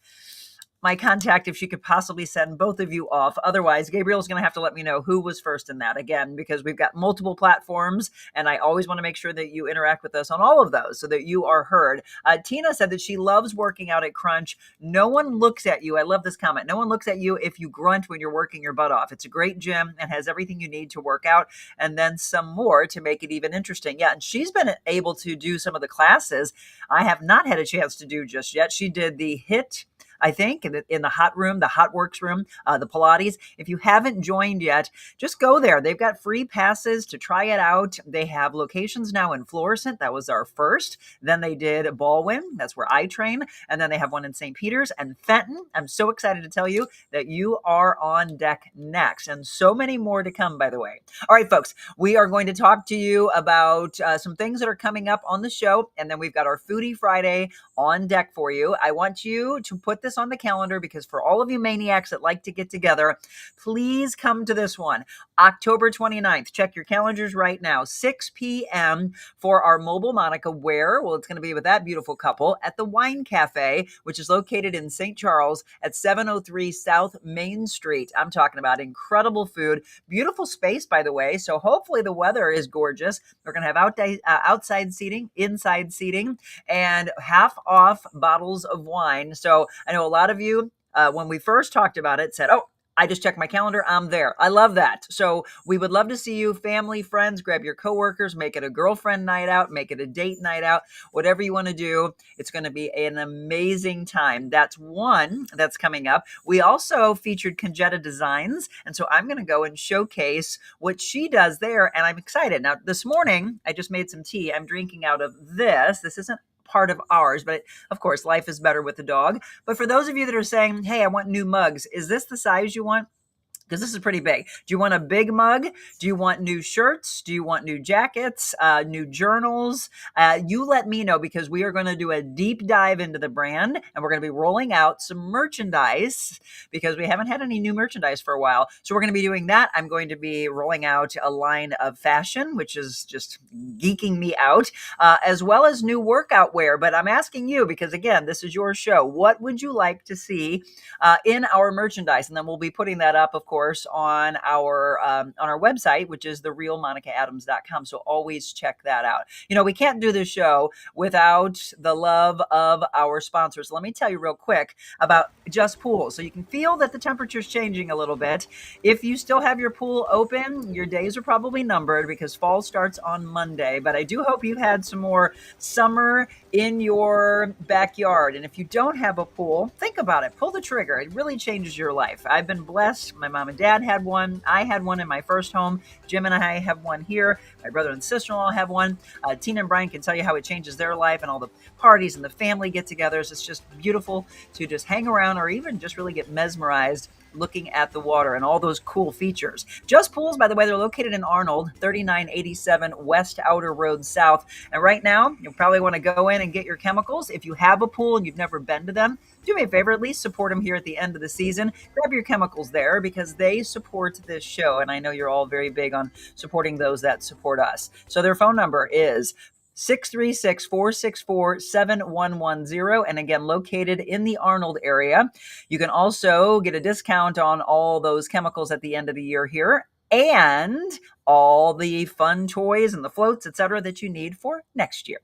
my contact if she could possibly send both of you off. Otherwise, Gabriel's going to have to let me know who was first in that, again, because we've got multiple platforms and I always want to make sure that you interact with us on all of those so that you are heard. Tina said that she loves working out at Crunch. No one looks at you. I love this comment. No one looks at you if you grunt when you're working your butt off. It's a great gym and has everything you need to work out and then some more to make it even interesting. Yeah, and she's been able to do some of the classes I have not had a chance to do just yet. She did the HIIT I think, in the hot room, the hot works room, the Pilates. If you haven't joined yet, just go there. They've got free passes to try it out. They have locations now in Florissant. That was our first. Then they did Baldwin. That's where I train. And then they have one in St. Peter's and Fenton. I'm so excited to tell you that you are on deck next, and so many more to come, by the way. All right, folks, we are going to talk to you about some things that are coming up on the show, and then we've got our Foodie Friday on deck for you. I want you to put this on the calendar because for all of you maniacs that like to get together, please come to this one. October 29th. Check your calendars right now. 6 p.m. for our Mobile Monica Where? Well, it's going to be with that beautiful couple at the Wine Cafe, which is located in St. Charles at 703 South Main Street. I'm talking about incredible food, beautiful space, by the way. So hopefully the weather is gorgeous. We're going to have outside seating, inside seating, and half off bottles of wine. So I know a lot of you, when we first talked about it, said, oh, I just checked my calendar. I'm there. I love that. So we would love to see you, family, friends, grab your coworkers, make it a girlfriend night out, make it a date night out, whatever you want to do. It's going to be an amazing time. That's one that's coming up. We also featured Conjetta Designs. And so I'm going to go and showcase what she does there. And I'm excited. Now, this morning, I just made some tea. I'm drinking out of this. This isn't part of ours, but of course, life is better with the dog. But for those of you that are saying, hey, I want new mugs, is this the size you want? Because this is pretty big. Do you want a big mug? Do you want new shirts? Do you want new jackets, new journals? You let me know, because we are going to do a deep dive into the brand, and we're going to be rolling out some merchandise because we haven't had any new merchandise for a while. So we're going to be doing that. I'm going to be rolling out a line of fashion, which is just geeking me out, as well as new workout wear. But I'm asking you, because again, this is your show. What would you like to see in our merchandise? And then we'll be putting that up, of course, on our website, which is therealmonicaadams.com. So always check that out. You know, we can't do this show without the love of our sponsors. Let me tell you real quick about Just Pool. So you can feel that the temperature's changing a little bit. If you still have your pool open, your days are probably numbered because fall starts on Monday. But I do hope you've had some more summer in your backyard. And if you don't have a pool, think about it. Pull the trigger. It really changes your life. I've been blessed. My mom and dad had one. I had one in my first home. Jim and I have one here. My brother and sister-in-law have one. Tina and Brian can tell you how it changes their life and all the parties and the family get-togethers. It's just beautiful to just hang around or even just really get mesmerized looking at the water and all those cool features. Just Pools, by the way, they're located in Arnold, 3987 West Outer Road South. And right now, you'll probably want to go in and get your chemicals. If you have a pool and you've never been to them, do me a favor, at least support them here at the end of the season. Grab your chemicals there because they support this show. And I know you're all very big on supporting those that support us. So their phone number is 636-464-7110. And again, located in the Arnold area. You can also get a discount on all those chemicals at the end of the year here and all the fun toys and the floats, etc., that you need for next year.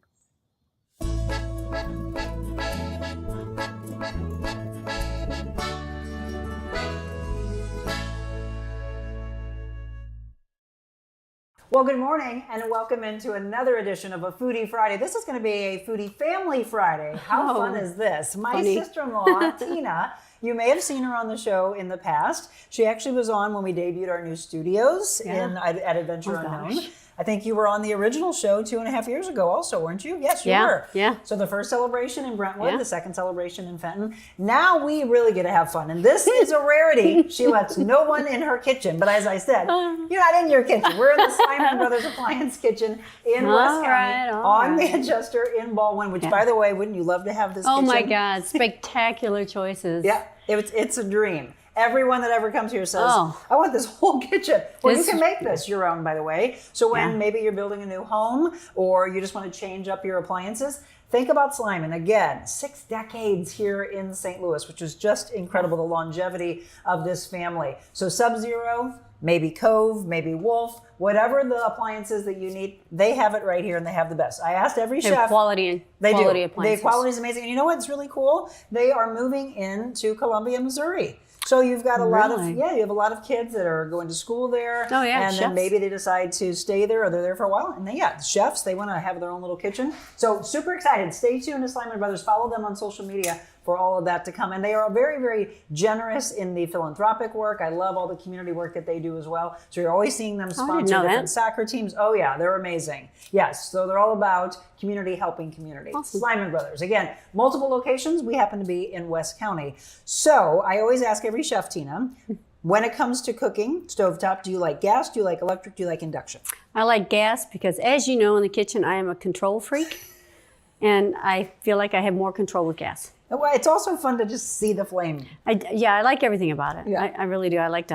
Well, good morning and welcome into another edition of a Foodie Friday. This is going to be a Foodie Family Friday. How fun is this? My sister-in-law, Tina, you may have seen her on the show in the past. She actually was on when we debuted our new studios at Adventure Unknown. Gosh. I think you were on the original show 2.5 years ago also, weren't you? Yes, you were. Yeah. So the first celebration in Brentwood, the second celebration in Fenton. Now we really get to have fun. And this is a rarity. She lets no one in her kitchen. But as I said, you're not in your kitchen. We're in the Simon Brothers Appliance Kitchen in West County on the Adjuster in Baldwin, which, by the way, wouldn't you love to have this kitchen? Oh my God, spectacular choices. Yeah, it's a dream. Everyone that ever comes here says, I want this whole kitchen. Well, you can make this your own, by the way. So when maybe you're building a new home or you just want to change up your appliances, think about Slyman. Again, 6 decades here in St. Louis, which is just incredible, the longevity of this family. So Sub-Zero, maybe Cove, maybe Wolf, whatever the appliances that you need, they have it right here and they have the best. I asked every chef. Quality Appliances. The appliances. quality is amazing. And you know what's really cool? They are moving into Columbia, Missouri. So you've got a lot of, you have a lot of kids that are going to school there. Oh, yeah, and chefs. then maybe they decide to stay there or they're there for a while. And then, chefs, they want to have their own little kitchen. So super excited. Stay tuned to Slyman Brothers. Follow them on social media for all of that to come. And they are very, very generous in the philanthropic work. I love all the community work that they do as well. So you're always seeing them sponsor different soccer teams. Oh yeah, they're amazing. Yes, so they're all about community helping community. Awesome. Slyman Brothers. Again, multiple locations. We happen to be in West County. So I always ask every chef, Tina, when it comes to cooking, stovetop, do you like gas? Do you like electric? Do you like induction? I like gas because, as you know, in the kitchen, I am a control freak. And I feel like I have more control with gas. Well, it's also fun to just see the flame. I like everything about it. Yeah. I really do. I like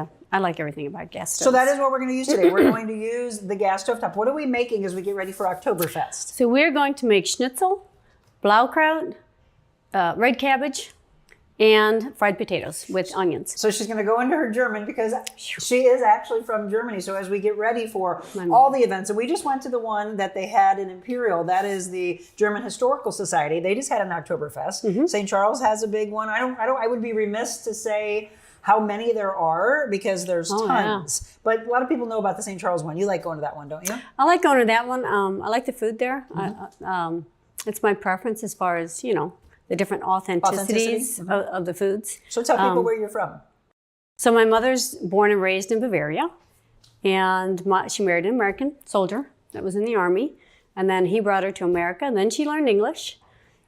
everything about gas stoves. So that is what we're going to use today. We're going to use the gas stovetop. What are we making as we get ready for Oktoberfest? So we're going to make schnitzel, blaukraut, red cabbage, and fried potatoes with onions. So she's going to go into her German because she is actually from Germany. So as we get ready for all the events, and we just went to the one that they had in Imperial, that is the German Historical Society. They just had an Oktoberfest. St. Charles has a big one. I would be remiss to say how many there are because there's tons. Yeah. But a lot of people know about the St. Charles one. You like going to that one, don't you? I like going to that one. I like the food there. It's my preference as far as, the different authenticities of the foods. So tell people where you're from. So my mother's born and raised in Bavaria, and she married an American soldier that was in the Army, and then he brought her to America, and then she learned English.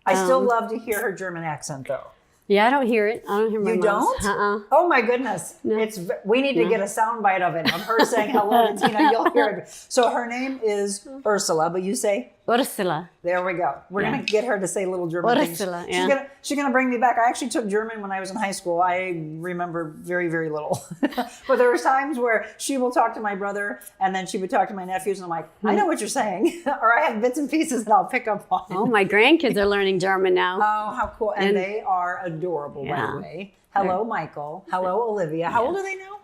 I still love to hear her German accent, though. Yeah, I don't hear it. I don't hear my You mom's. don't? Oh my goodness. No. We need to get a sound bite of it. Of her saying hello to Tina. You'll hear it. So her name is Ursula, but you say? Ursula. There we go. We're going to get her to say little German Ursula, things. yeah. She's gonna bring me back. I actually took German when I was in high school. I remember very, very little. But there were times where she will talk to my brother and then she would talk to my nephews and I'm like, I know what you're saying. Or I have bits and pieces that I'll pick up on. Oh, my grandkids are learning German now. Oh, how cool. And they are adorable, by the way. Hello, Michael. Hello, Olivia. How old are they now?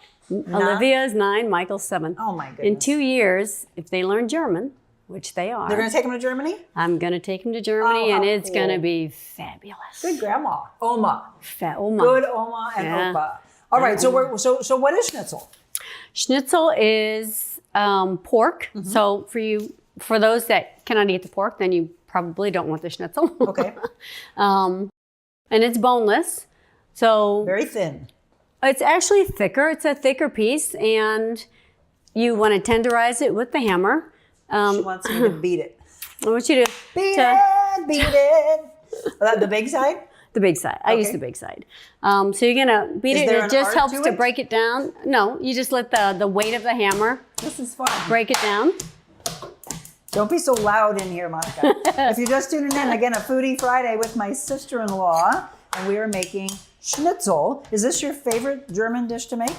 Olivia is 9, Michael's 7. Oh my goodness. In 2 years, if they learn German, which they are. They're going to take them to Germany? I'm going to take them to Germany, and it's going to be fabulous. Good grandma. Oma. Oma. Good Oma and Opa. All right, so what is schnitzel? Schnitzel is pork. So for those that cannot eat the pork, then you probably don't want the schnitzel. Okay. And it's boneless. So very thin. It's actually thicker. It's a thicker piece, and you want to tenderize it with the hammer. She wants me to beat it. I want you to beat it. The big side? The big side. I use the big side. So you're gonna beat it. It just helps to break it down. No, you just let the weight of the hammer. This is fun. Break it down. Don't be so loud in here, Monica. If you're just tuning in, again, a Foodie Friday with my sister-in-law, and we are making schnitzel. Is this your favorite German dish to make?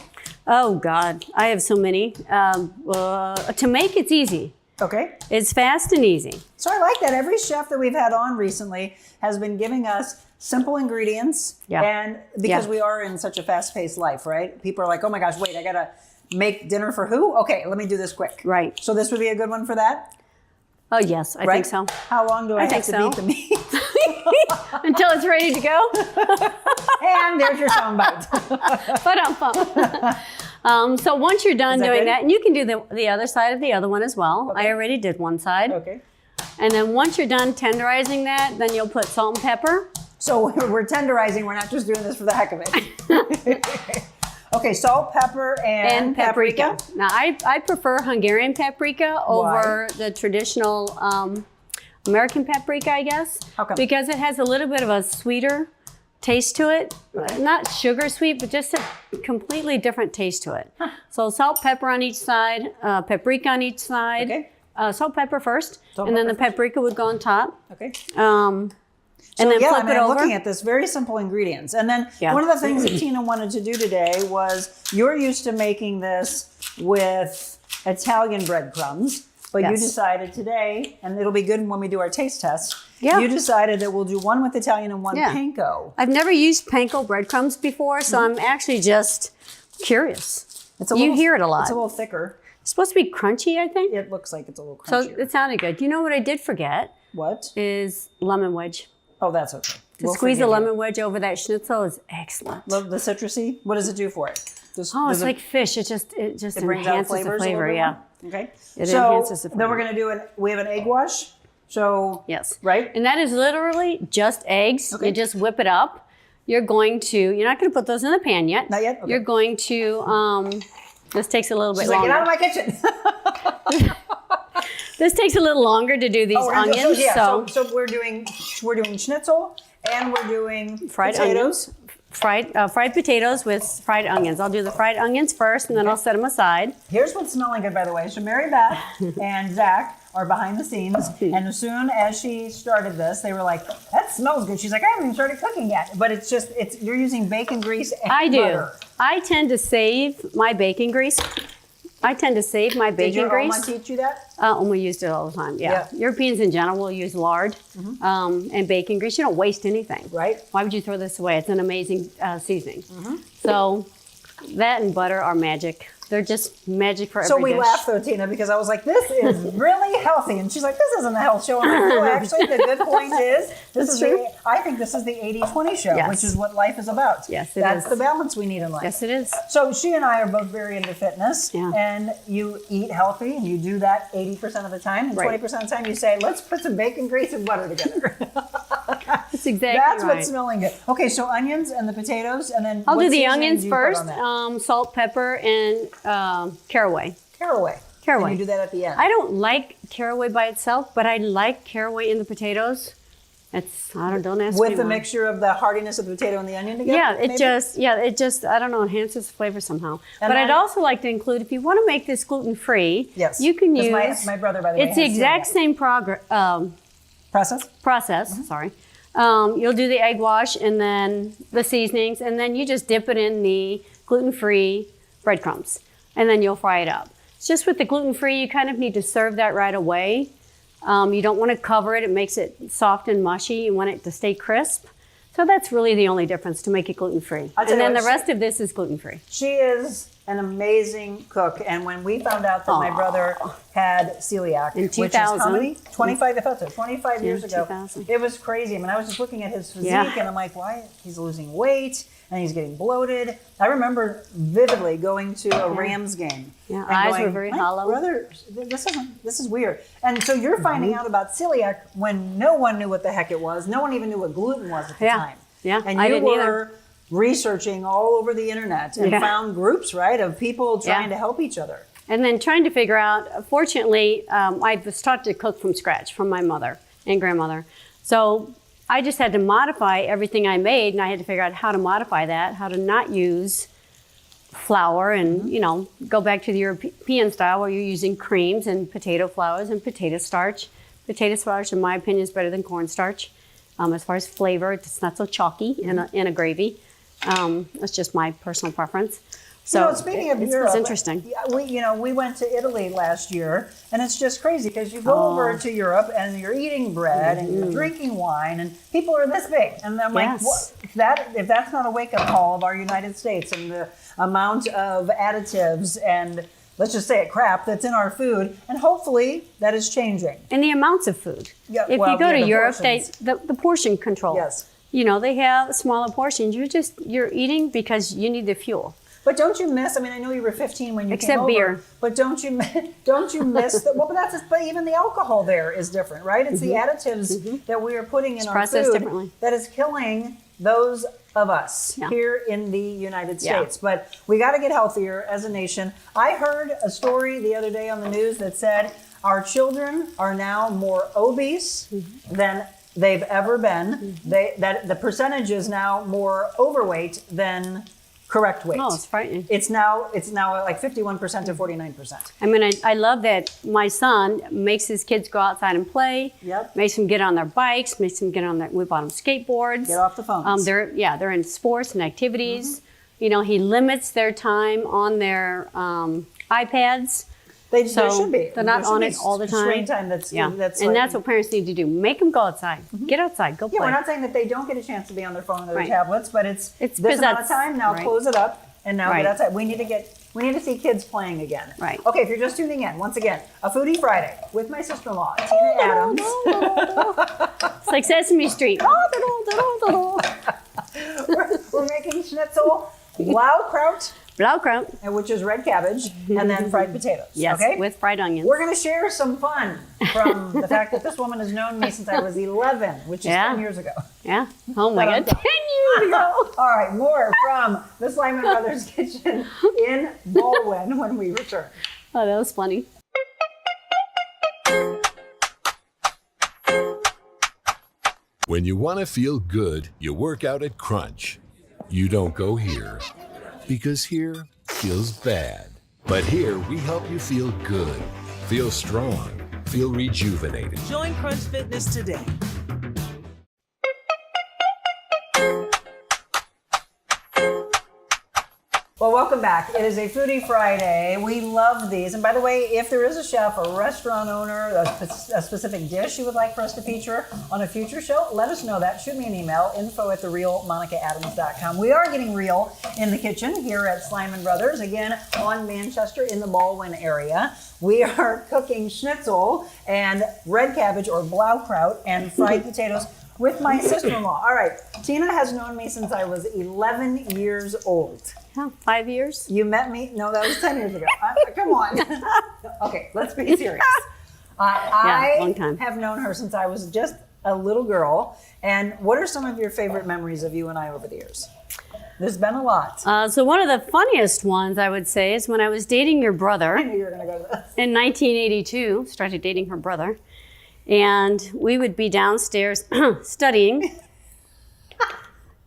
Oh God, I have so many. To make, it's easy. Okay. It's fast and easy. So I like that. Every chef that we've had on recently has been giving us simple ingredients. Yeah. And because we are in such a fast-paced life, right? People are like, oh my gosh, wait, I got to make dinner for who? Okay, let me do this quick. Right. So this would be a good one for that? Oh, yes, I think so. How long do I have to beat the meat? Until it's ready to go. And there's your soundbite. So once you're done doing that, and you can do the other side of the other one as well. Okay. I already did one side. Okay. And then once you're done tenderizing that, then you'll put salt and pepper. So we're tenderizing. We're not just doing this for the heck of it. Okay, salt, pepper, and paprika. Now, I prefer Hungarian paprika over the traditional American paprika, I guess. How come? Because it has a little bit of a sweeter taste to it. Okay. Not sugar sweet, but just a completely different taste to it. Huh. So salt, pepper on each side, paprika on each side. Okay. Salt, pepper first, and then the paprika would go on top. Okay. And then flip it over. I'm looking at this, very simple ingredients. And then one of the things that Tina wanted to do today was, you're used to making this with Italian breadcrumbs, but you decided today, and it'll be good when we do our taste test, you decided that we'll do one with Italian and one panko. I've never used panko breadcrumbs before, so I'm actually just curious. You hear it a lot. It's a little thicker. It's supposed to be crunchy, I think. It looks like it's a little crunchy. So it sounded good. You know what I did forget? What? Is lemon wedge. Oh, that's okay. To squeeze a lemon wedge over that schnitzel is excellent. Love the citrusy. What does it do for it? It's like fish. It just brings enhances the flavor. Yeah. Okay. It enhances the flavor. Then we're going to do we have an egg wash. So yes. Right. And that is literally just eggs. Okay. You just whip it up. you're not going to put those in the pan yet. Not yet? Okay. You're going to, this takes a little bit She's like, longer. get out of my kitchen. This takes a little longer to do these onions. So we're doing schnitzel and we're doing fried potatoes. Onions. Fried potatoes with fried onions. I'll do the fried onions first, and then I'll set them aside. Here's what's smelling good, by the way. So Mary Beth and Zach are behind the scenes, and as soon as she started this, they were like, "That smells good." She's like, "I haven't even started cooking yet," but you're using bacon grease and butter. I tend to save my bacon grease. Did your Oma teach you that? Oma used it all the time. Yeah. Europeans in general will use lard and bacon grease. You don't waste anything. Right. Why would you throw this away? It's an amazing seasoning. So that and butter are magic. They're just magic for every So we dish. laughed though, Tina, because I was like, this is really healthy. And she's like, this isn't a health show. I'm like, no, actually, the good point is, I think this is the 80-20 show, which is what life is about. Yes, That's the balance we need in life. Yes, it is. So she and I are both very into fitness, and you eat healthy, and you do that 80% of the time. And 20% of the time you say, let's put some bacon grease and butter together. That's exactly That's right. what's smelling good. Okay, so onions and the potatoes, and then I'll what do the seasoning onions do you put first. on that? Salt, pepper, and caraway. Caraway. Caraway. And you do that at the end. I don't like caraway by itself, but I like caraway in the potatoes. Don't ask me With the why. mixture of the hardiness of the potato and the onion together? Yeah, maybe? it just, I don't know, enhances the flavor somehow. And but I'd then- also like to include, if you want to make this gluten-free, Yes. you can 'Cause use... my brother, by the way, It's the has exact celiac. same process. sorry. You'll do the egg wash and then the seasonings, and then you just dip it in the gluten-free breadcrumbs, and then you'll fry it up. It's just with the gluten-free, you kind of need to serve that right away. You don't want to cover it. It makes it soft and mushy. You want it to stay crisp. So that's really the only difference to make it gluten-free. I'll tell And you then what, the rest of this is gluten-free. She is an amazing cook, and when we found out that my brother had celiac, In which is 2000. how many? 25, if that's it, 25 years ago. 2000. It was crazy. I mean, I was just looking at his physique, Yeah. and I'm like, why? He's losing weight, and he's getting bloated. I remember vividly going to a Rams game. Yeah, and eyes going, were very "My hollow." brother, this is weird. And so you're finding out about celiac when no one knew what the heck it was. No one even knew what gluten was at the time. Yeah, And I you didn't were either. researching all over the internet and found groups, right, of people trying Yeah. to help each other. And then trying to figure out, fortunately, I was taught to cook from scratch from my mother and grandmother. So I just had to modify everything I made, and I had to figure out how to modify that, how to not use flour and, go back to the European style where you're using creams and potato flours and potato starch. Potato starch, in my opinion, is better than cornstarch. As far as flavor, it's not so chalky in a gravy. That's just my personal preference. So speaking of it's Europe, interesting. we went to Italy last year, and it's just crazy because you go over to Europe and you're eating bread and you're drinking wine, and people are this big, and I'm like, Yes. if that's not a wake-up call of our United States and the amount of additives and let's just say it, crap that's in our food, and hopefully that is changing. And the amounts of food. Yeah, If well, you go yeah, to the Europe, portions. the portion control. Yes. They have smaller portions. You're eating because you need the fuel. But don't you miss? I mean, I know you were 15 when you Except came over. beer. But don't you miss? But even the alcohol there is different, right? It's the additives that we are putting in our processed food differently. that is killing those of us Yeah. here in the United Yeah. States. But we got to get healthier as a nation. I heard a story the other day on the news that said our children are now more obese than they've ever been. That the percentage is now more overweight than correct weight. Oh, it's frightening. It's now like 51% to 49%. I mean, I love that my son makes his kids go outside and play. Yep. Makes them get on their bikes. Makes them get on we bought them skateboards. Get off the phones. They're in sports and activities. He limits their time on their iPads. There So should be. they're not There should on be it all the time. Screen time that's And like- that's what parents need to do. Make them go outside. Get outside. Go play. Yeah, we're not saying that they don't get a chance to be on their phone or their Right. tablets, but it's It's this 'cause amount of that's- time now. right. Close it up and now Right. get outside. We need to see kids playing again. Right. Okay, if you're just tuning in, once again, a Foodie Friday with my sister-in-law Tina Adams. It's like Sesame Street. we're making schnitzel, Blaukraut, Blaukraut. which is red cabbage, and then fried potatoes. Yes, okay? with fried onions. We're going to share some fun from the fact that this woman has known me since I was 11, which is 10 years ago. Yeah. Oh my God, 10 years ago. All right, more from the Slyman Brothers kitchen in Baldwin when we return. Oh, that was funny. When you want to feel good, you work out at Crunch. You don't go here, because here feels bad. But here we help you feel good, feel strong, feel rejuvenated. Join Crunch Fitness today. Well, welcome back. It is a Foodie Friday. We love these. And by the way, if there is a chef, a restaurant owner, a specific dish you would like for us to feature on a future show, let us know that. Shoot me an email, info@therealmonicaadams.com. We are getting real in the kitchen here at Slyman Brothers, again on Manchester in the Baldwin area. We are cooking schnitzel and red cabbage or blaukraut and fried potatoes with my sister-in-law. All right, Tina has known me since I was 11 years old. Oh, 5 years? You met me? No, that was 10 years ago. Come on. Okay, let's be serious. long time. I have known her since I was just a little girl. And what are some of your favorite memories of you and I over the years? There's been a lot. So one of the funniest ones I would say is when I was dating your brother I knew you were going to go to this. in 1982, started dating her brother, and we would be downstairs studying.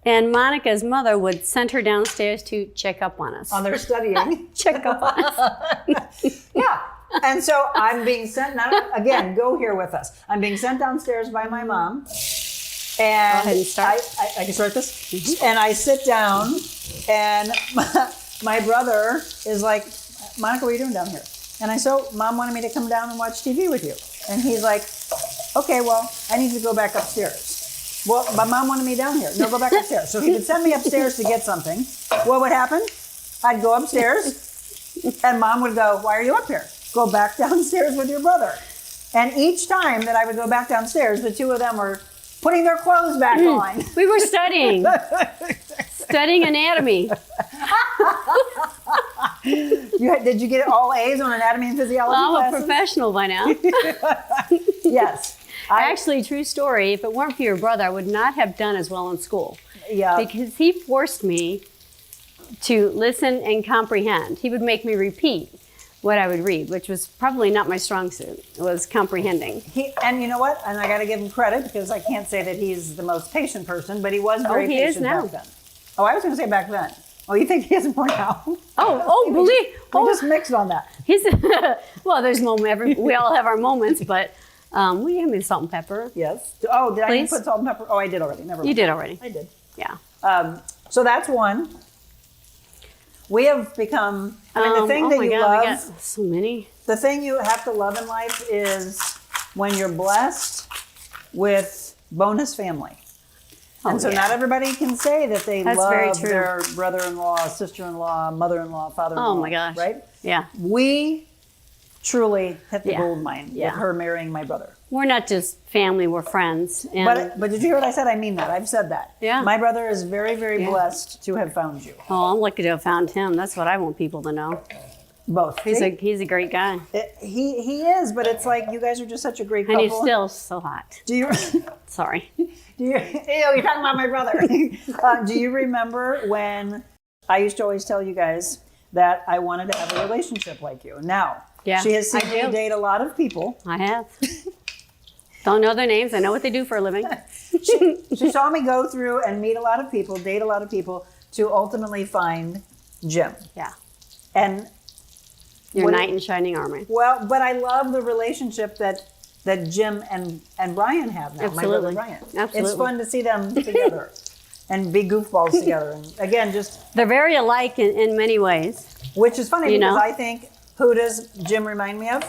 And Monica's mother would send her downstairs to check up on us. On their studying. Check up on us. Yeah. And so I'm being sent, now, again, go here with us. I'm being sent downstairs by my mom. And Go ahead and start. I can start this? Mm-hmm. And I sit down, and my brother is like, Monica, what are you doing down here? And I said, oh, Mom wanted me to come down and watch TV with you. And he's like, okay, well, I need to go back upstairs. Well, my mom wanted me down here. No, go back upstairs. So he would send me upstairs to get something. What would happen? I'd go upstairs, and Mom would go, why are you up here? Go back downstairs with your brother. And each time that I would go back downstairs, the two of them were putting their clothes back on. We were studying. Studying anatomy. Did you get all A's on anatomy and physiology Well, I'm a classes? professional by now. Yes. Actually, true story, if it weren't for your brother, I would not have done as well in school. Yeah. Because he forced me to listen and comprehend. He would make me repeat what I would read, which was probably not my strong suit. It was comprehending. And you know what? And I got to give him credit because I can't say that he's the most patient person, but he was very he patient is now. back then. Oh, I was going to say back then. Oh, you think he is more now? Believe. We just mixed on that. He's well. There's moment. We all have our moments, but will you give me the salt and pepper? Yes. Oh, did Please? I put salt and pepper? Oh, I did already. Never mind. You did already. I did. Yeah. So that's one. We have become. I mean, the thing that my you God, we love. got so many. The thing you have to love in life is when you're blessed with bonus family. And so not everybody can say that they That's very love true. their brother-in-law, sister-in-law, mother-in-law, father-in-law. Oh my gosh. Right? Yeah. We truly hit the Yeah. gold mine Yeah. with her marrying my brother. We're not just family, we're friends. And But did you hear what I said? I mean that. I've said that. Yeah. My brother is very, very Yeah. blessed to have found you. I'm lucky to have found him. That's what I want people to know. Both. He's See? a great guy. He is, but it's like you guys are just such a great And couple. he's still so hot. Do you? Sorry. Ew, you're talking about my brother. Do you remember when I used to always tell you guys that I wanted to have a relationship like you? Now, Yeah, she has seen I me do. date a lot of people. I have. Don't know their names. I know what they do for a living. She saw me go through and meet a lot of people, date a lot of people, to ultimately find Jim. Yeah. And Your What- knight in shining armor. well, but I love the relationship that Jim and Brian have now. My brother Absolutely. Brian. Absolutely. It's fun to see them together and be goofballs together. And again, just They're very alike in many ways. which is funny You because know? I think, who does Jim remind me of?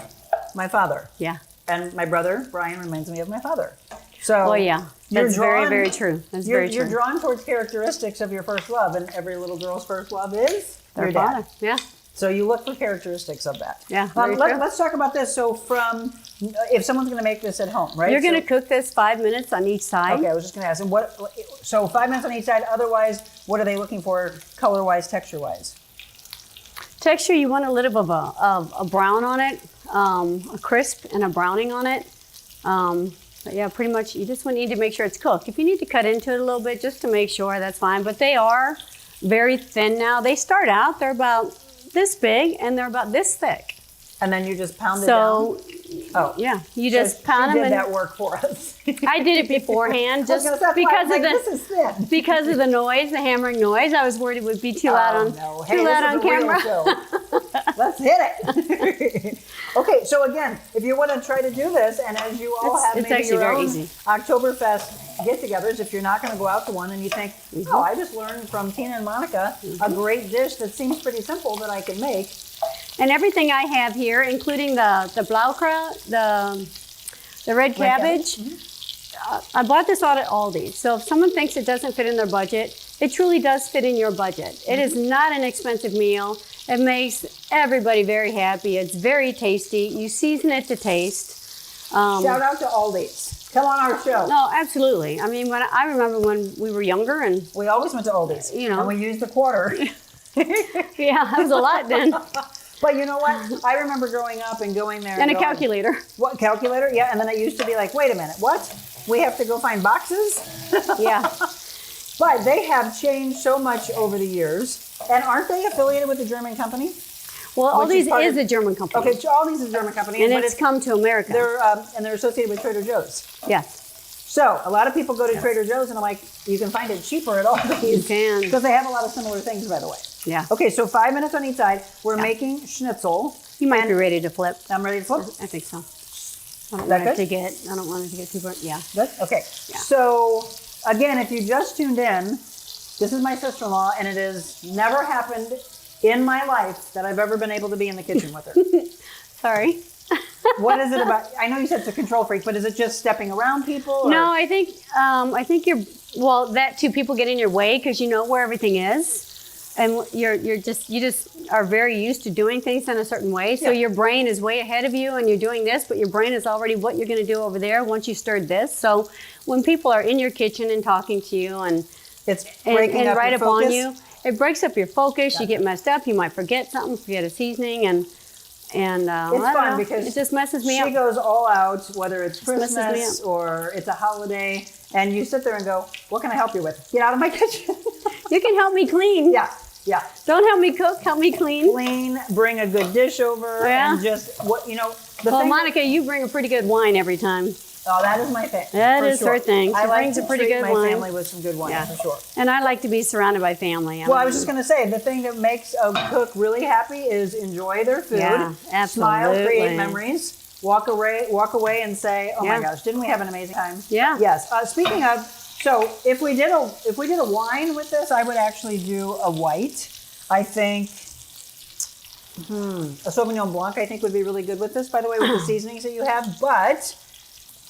My father. Yeah. And my brother Brian reminds me of my father. So Oh, yeah. you're That's very, drawn- very true. That's you're, very true. You're drawn towards characteristics of your first love, and every little girl's first love is Their your dad. father. Yeah. So you look for characteristics of that. Yeah, very true. Let's talk about this. So if someone's going to make this at home, right? You're going to So- cook this 5 minutes on each side. Okay, I was just going to ask. And so 5 minutes on each side. Otherwise, what are they looking for color-wise, texture-wise? Texture, you want a little bit of a brown on it, a crisp and a browning on it. But yeah, pretty much you just need to make sure it's cooked. If you need to cut into it a little bit just to make sure, that's fine. But they are very thin now. They start out, they're about this big and they're about this thick. And then you just pound it down? Oh. Yeah, you just pound them. She did that work for us. I did it beforehand just because of the noise, the hammering noise. I was worried it would be too loud on camera. Let's hit it. Okay, so again, if you want to try to do this, and as you all have maybe your own Oktoberfest get-togethers, if you're not going to go out to one and you think, oh, I just learned from Tina and Monica a great dish that seems pretty simple that I can make. And everything I have here, including the blaukraut, the red cabbage, I bought this out at Aldi. So if someone thinks it doesn't fit in their budget, it truly does fit in your budget. It is not an expensive meal. It makes everybody very happy. It's very tasty. You season it to taste. Shout out to Aldi's. Come on our show. No, absolutely. I mean, I remember when we were younger and we always went to Aldi's. You know, and we used a quarter. Yeah, that was a lot then. But you know what? I remember growing up and going there. And a calculator. What, calculator? Yeah, and then it used to be like, wait a minute, what? We have to go find boxes? Yeah. But they have changed so much over the years. And aren't they affiliated with a German company? Well, Aldi's is a German company. Okay, Aldi's is a German company. And it's come to America. They're associated with Trader Joe's. Yes. So a lot of people go to Trader Joe's and I'm like, you can find it cheaper at Aldi's. You can. Because they have a lot of similar things, by the way. Yeah. Okay, so 5 minutes on each side. We're making schnitzel. You might be ready to flip. I'm ready to flip? I think so. I don't want it to get too burnt. Yeah. Good? Okay. Yeah. So, again, if you just tuned in, this is my sister-in-law, and it has never happened in my life that I've ever been able to be in the kitchen with her. Sorry. What is it about? I know you said it's a control freak, but is it just stepping around people? Or? No, I think that too, people get in your way because you know where everything is. And you just are very used to doing things in a certain way. So your brain is way ahead of you and you're doing this, but your brain is already what you're going to do over there once you stirred this. So when people are in your kitchen and talking to you and it's breaking up right your upon focus. you, it breaks up your focus. You get messed up. You might forget something, forget a seasoning, and it's fun because it just messes me up. She goes all out, whether it's Christmas or it's a holiday, and you sit there and go, "What can I help you with? Get out of my kitchen." You can help me clean. Yeah. Don't help me cook, help me clean. Bring a good dish over, and just Monica, you bring a pretty good wine every time. Oh, that is my thing. That is her thing. She brings a pretty good wine. wine. My family with some good wine, for sure. And I like to be surrounded by family. I was just going to say, the thing that makes a cook really happy is enjoy their food. Yeah, absolutely. Smile, create memories. Walk away and say, "Oh my gosh, didn't we have an amazing time?" Yeah. Yes. Speaking of, so if we did a wine with this, I would actually do a white. I think a Sauvignon Blanc, I think, would be really good with this, by the way, with the seasonings that you have. But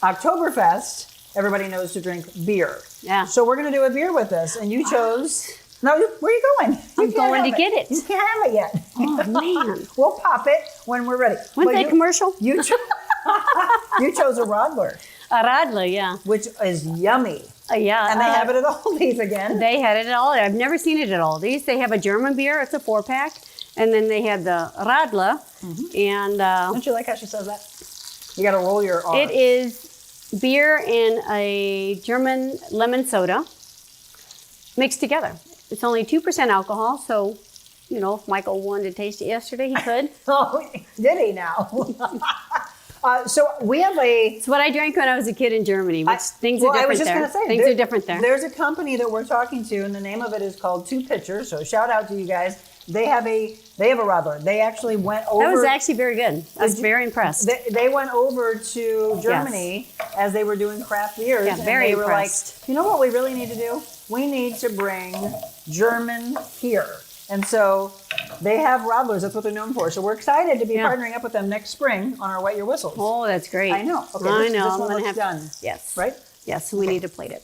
Oktoberfest, everybody knows to drink beer. Yeah. So we're going to do a beer with this. And you chose... No, where are you going? I'm going to get it. You can't have it yet. Oh, man. We'll pop it when we're ready. When's that commercial? You chose a Radler. A Radler, yeah. Which is yummy. Yeah. And they have it at Aldi's again. They had it at Aldi's. I've never seen it at Aldi's. They have a German beer. It's a 4-pack. And then they have the Radler. Mm-hmm. And don't you like how she says that? You got to roll your R. It is beer and a German lemon soda mixed together. It's only 2% alcohol, so, if Michael wanted to taste it yesterday, he could. Oh, did he now? So we have It's what I drank when I was a kid in Germany, which things are different there. I was just going to say, things are different there. There's a company that we're talking to, and the name of it is called Two Pitchers, so shout out to you guys. They have a Radler. They actually went over. That was actually very good. I was very impressed. They went over to Germany as they were doing craft beers. Yeah, very impressed. Were like, you know what we really need to do? We need to bring German here. And so they have Radlers. That's what they're known for. So we're excited to be partnering up with them next spring on our Wet Your Whistles. Oh, that's great. I know. Okay, I know. This one looks done. Yes. Right? Yes, we need to plate it.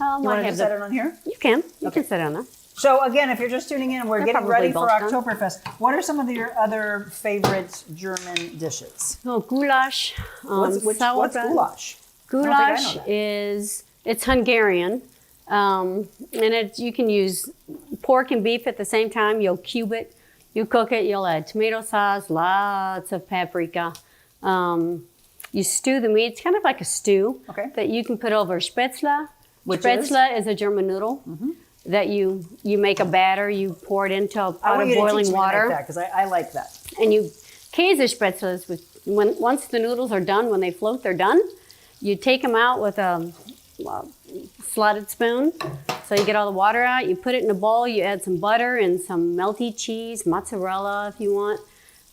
You want to set it on here? You can. You can set it on there. So again, if you're just tuning in, we're getting ready for Oktoberfest. What are some of your other favorite German dishes? Oh, goulash. What's goulash? Goulash it's Hungarian. And you can use pork and beef at the same time. You'll cube it. You cook it, you'll add tomato sauce, lots of paprika. You stew the meat. It's kind of like a stew that you can put over spätzle. Spätzle is a German noodle that you make a batter, you pour it into a pot of boiling water. Because I like that. And you Käsespätzle is once the noodles are done, when they float, they're done. You take them out with a slotted spoon. So you get all the water out, you put it in a bowl, you add some butter and some melty cheese, mozzarella if you want.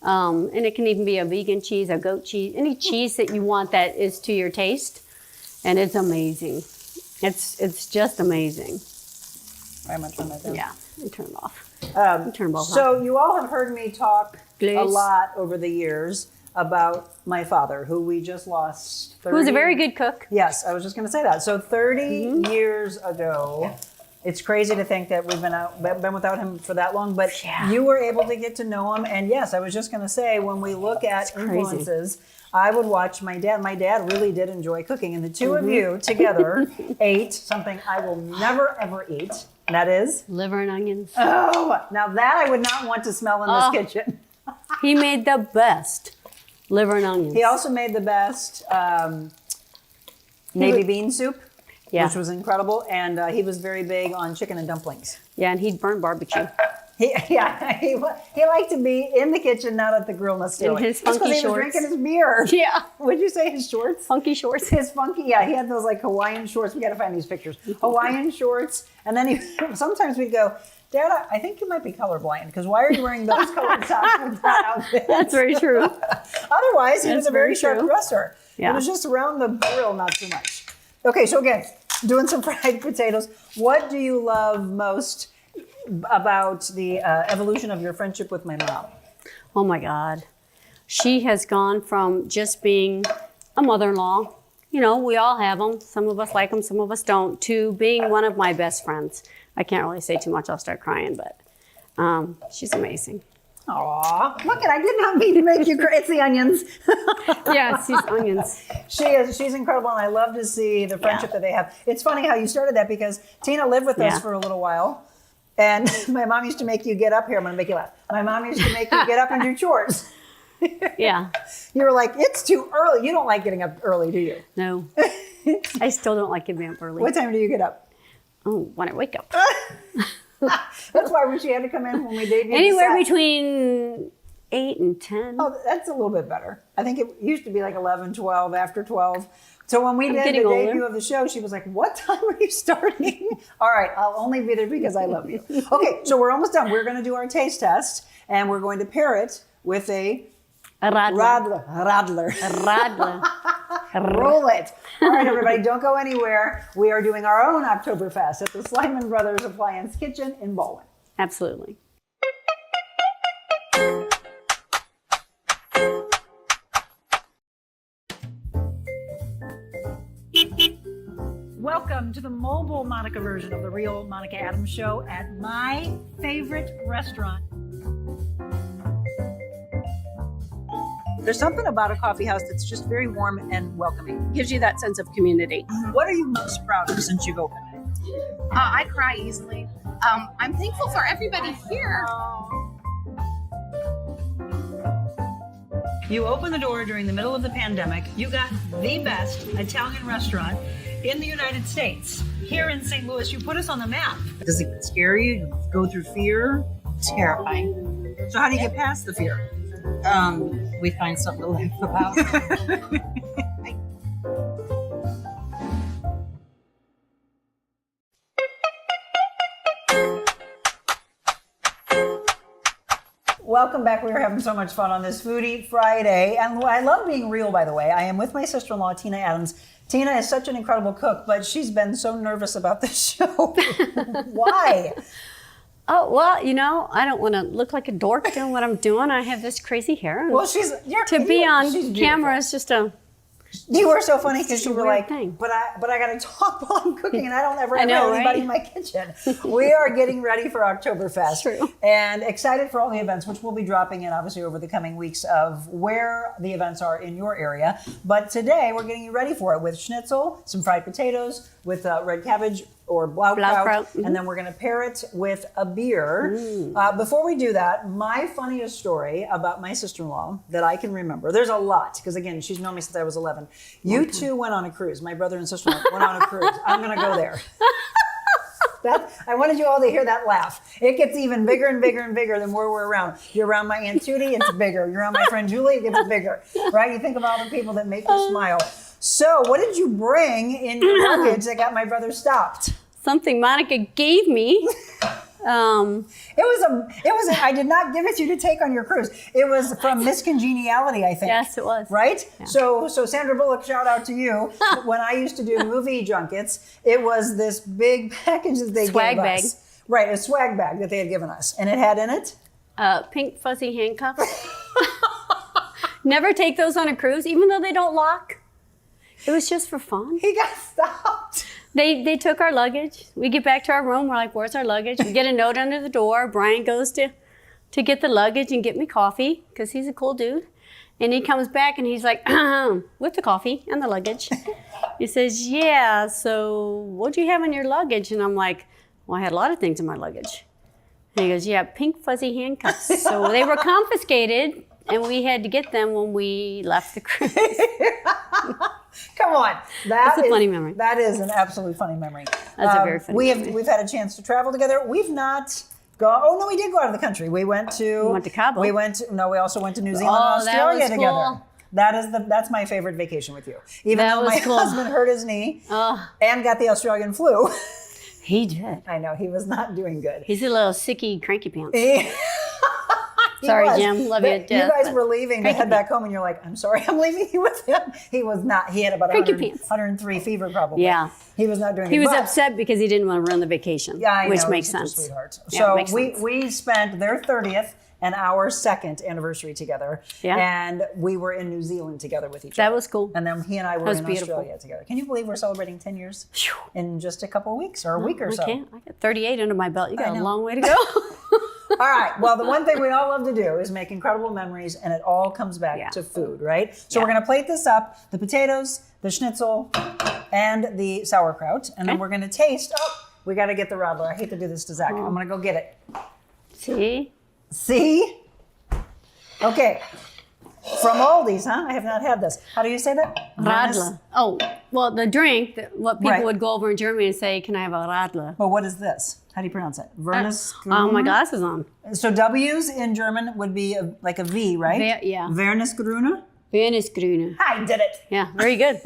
And it can even be a vegan cheese, a goat cheese, any cheese that you want that is to your taste. And it's amazing. It's just amazing. I'm going to turn that down. Yeah, and turn it off. Turn both so you all have heard me talk a lot over the years about my father, who we just lost. Who's a very good cook. Yes, I was just going to say that. So 30 years ago, it's crazy to think that we've been without him for that long, but you were able to get to know him. And yes, I was just going to say, when we look at influences, I would watch my dad. My dad really did enjoy cooking, and the two of you together ate something I will never, ever eat. And that is? Liver and onions. Oh, now that I would not want to smell in this kitchen. He made the best liver and onions. He also made the best navy bean soup, which was incredible. And he was very big on chicken and dumplings. Yeah, and he'd burn barbecue. He liked to be in the kitchen, not at the grill necessarily. In his funky shorts. He was drinking his beer. Yeah. Would you say his shorts? Funky shorts. His funky, he had those like Hawaiian shorts. We got to find these pictures. Hawaiian shorts. And then sometimes we'd go, Dad, I think you might be colorblind, because why are you wearing those colored socks with that outfit? That's very true. Otherwise, he was a very sharp dresser. Yeah. It was just around the grill, not too much. Okay, so again, doing some fried potatoes. What do you love most about the evolution of your friendship with my mom? Oh my God. She has gone from just being a mother-in-law, you know, we all have them. Some of us like them, some of us don't, to being one of my best friends. I can't really say too much, I'll start crying, but she's amazing. Aw, look I did not mean to make you cry. It's the onions. Yes, these onions. She's incredible, and I love to see the friendship that they have. It's funny how you started that, because Tina lived with us for a little while. And my mom used to make you get up here. I'm going to make you laugh. My mom used to make you get up and do chores. Yeah. You were like, it's too early. You don't like getting up early, do you? No. I still don't like getting up early. What time do you get up? Oh, when I wake up. That's why when she had to come in when we debuted. Anywhere between 8 and 10. Oh, that's a little bit better. I think it used to be like 11, 12, after 12. So when we did the debut of the show, she was like, what time are you starting? All right, I'll only be there because I love you. Okay, so we're almost done. We're going to do our taste test, and we're going to pair it with a Radler. Roll it. All right, everybody, don't go anywhere. We are doing our own Oktoberfest at the Slyman Brothers Appliance Kitchen in Baldwin. Absolutely. Welcome to the mobile Monica version of the real Monica Adams Show at my favorite restaurant. There's something about a coffee house that's just very warm and welcoming. Gives you that sense of community. What are you most proud of since you've opened it? I cry easily. I'm thankful for everybody here. You opened the door during the middle of the pandemic. You got the best Italian restaurant in the United States. Here in St. Louis, you put us on the map. Does it scare you? You go through fear? Terrifying. So how do you get past the fear? We find something to laugh about. Welcome back. We are having so much fun on this Foodie Friday. And I love being real, by the way. I am with my sister-in-law, Tina Adams. Tina is such an incredible cook, but she's been so nervous about this show. Why? Oh, well, you know, I don't want to look like a dork doing what I'm doing. I have this crazy hair. Well, to be on camera is just a... You were so funny because you were like, thing. but I got to talk while I'm cooking, and I don't ever have know, anybody right? in my kitchen. We are getting ready for Oktoberfest. True. And excited for all the events, which we'll be dropping in, obviously, over the coming weeks of where the events are in your area. But today, we're getting you ready for it with schnitzel, some fried potatoes, with red cabbage or blaukraut, Blaukraut, and then we're going to pair it with a beer. Before we do that, my funniest story about my sister-in-law that I can remember, there's a lot, because again, she's known me since I was 11. You two went on a cruise. My brother and sister-in-law went on a cruise. I'm going to go there. I wanted you all to hear that laugh. It gets even bigger and bigger and bigger the more we're around. You're around my Aunt Judy, it's bigger. You're around my friend Julie, it gets bigger. Right? You think of all the people that make you smile. So what did you bring in your luggage that got my brother stopped? Something Monica gave me. It was I did not give it to you to take on your cruise. It was from Miss Congeniality, I think. Yes, it was. Right? Yeah. So Sandra Bullock, shout out to you. When I used to do movie junkets, it was this big package that they Swag gave bag. us. Right, a swag bag that they had given us. And it had in it? Pink fuzzy handcuffs. Never take those on a cruise, even though they don't lock. It was just for fun. He got stopped. They took our luggage. We get back to our room. We're like, where's our luggage? We get a note under the door. Brian goes to get the luggage and get me coffee because he's a cool dude. And he comes back and he's like, with the coffee and the luggage. He says, yeah, so what do you have in your luggage? And I'm like, well, I had a lot of things in my luggage. And he goes, yeah, pink fuzzy handcuffs. So they were confiscated and we had to get them when we left the cruise. Come on. That's a funny memory. That is an absolutely funny memory. That's a very funny memory. We've had a chance to travel together. We've not gone. Oh no, we did go out of the country. We went to Cabo. We also went to New Zealand and that Australia was together. cool. That's my favorite vacation with you. Even That though was my cool. husband hurt his knee and got the Australian flu. He did. I know, he was not doing good. He's a little sicky, cranky pants. He Sorry, was. Jim. Love you to You death, guys but were leaving to head back home, and you're like, "I'm sorry, I'm leaving you with him." He was not. He had about Cranky 100, pants. 103 fever, probably. Yeah. He was not doing. He it. was But- upset because he didn't want to ruin the vacation, Yeah, I which know, makes he's such a sense. Sweetheart. Yeah, So makes sense. we spent their 30th and our second anniversary together. Yeah. And we were in New Zealand together with each That other. was cool. And then he and I were was in beautiful. Australia together. Can you believe we're celebrating 10 years in just a couple of weeks or a week or so? I got 38 under my belt. You got a know. long way to go. All right. Well, the one thing we all love to do is make incredible memories, and it all comes back to food, right? So we're going to plate this up: the potatoes, the schnitzel, and the sauerkraut, and then we're going to taste. Oh, we got to get the radler. I hate to do this to Zach. I'm going to go get it. See? See? Okay. From Aldi's, huh? I have not had this. How do you say that? Radler. Oh, well, the drink, what people Right. would go over in Germany and say, can I have a Radler? Well, what is this? How do you pronounce it? Vernis. Oh, my glasses on. So W's in German would be like a V, right? Yeah. Vernisgrüne. Venusgrüne. I did it. Yeah, very good.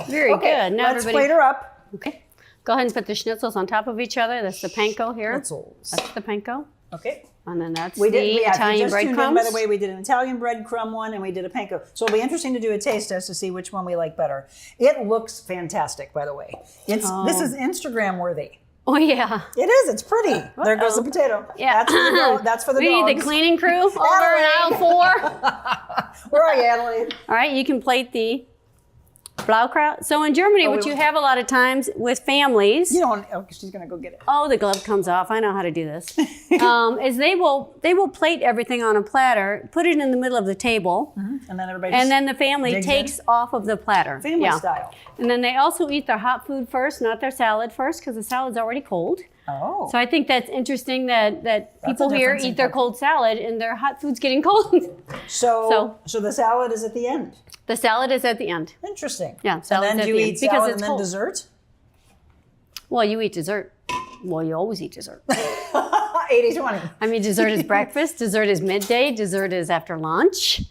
Very Okay, good. Now let's everybody. plate her up. Okay. Go ahead and put the schnitzels on top of each other. That's the panko here. Schnitzels. That's the panko. Okay. And then that's We the did. If you Italian just tuned in, breadcrumbs. by the way, we did an Italian breadcrumb one and we did a panko. So it'll be interesting to do a taste test to see which one we like better. It looks fantastic, by the way. This is Instagram worthy. Oh, yeah. It is. It's pretty. There goes the potato. Yeah. That's for the We dogs. need the cleaning crew over in aisle 4. Where are you, Adelaide? All right, you can plate the Blaukraut. So in Germany, what we- you have a lot of times with families, You don't. Oh, she's gonna go get it. oh, the glove comes off. I know how to do this. Is they will plate everything on a platter, put it in the middle of the table, And then everybody. and then the family digs takes in. off of the platter. Family Yeah. style. And then they also eat their hot food first, not their salad first, because the salad's already cold. Oh. So I think that's interesting that people a here difference in eat their cooking. cold salad and their hot food's getting cold. So the salad is at the end. The salad is at the end. Interesting. Yeah, And salad's then at do you the eat end, because salad it's and then cold. dessert? Well, you eat dessert. Well, you always eat dessert. 80-20. I mean, dessert is breakfast, dessert is midday, dessert is after lunch.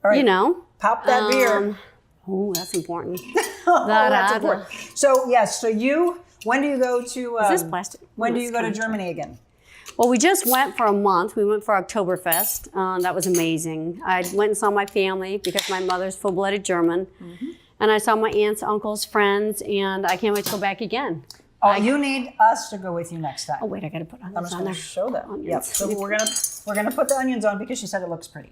All right. You know. Pop that beer. Oh, that's important. Oh, that's Da-da-da. important. So yes. So when do you go to? Is this plastic? When do Oh, you it's go to plastic. Germany again? Well, we just went for a month. We went for Oktoberfest. That was amazing. I went and saw my family because my mother's full-blooded German. And I saw my aunts, uncles, friends, and I can't wait to go back again. Oh, you need us to go with you next time. Oh, wait, I got to put I'm onions just on going there. to show them. Onions. Yep. So we're gonna put the onions on because she said it looks pretty.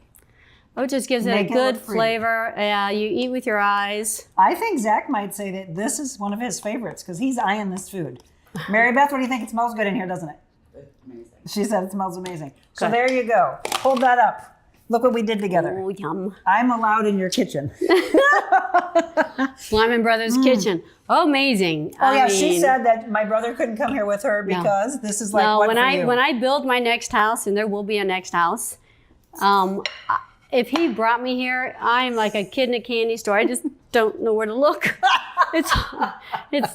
Oh, it just gives it a Make it good look pretty. flavor. You eat with your eyes. I think Zach might say that this is one of his favorites because he's eyeing this food. Mary Beth, what do you think? It smells good in here, doesn't it? She said it smells amazing. So Good. there you go. Hold that up. Look what we did together. Oh, yum. I'm allowed in your kitchen. Lyman Brothers Kitchen. Amazing. Oh, yeah. I She mean, said that my brother couldn't come here with her because this is like no, what when for I you? when I build my next house, and there will be a next house, if he brought me here, I'm like a kid in a candy store. I just don't know where to look.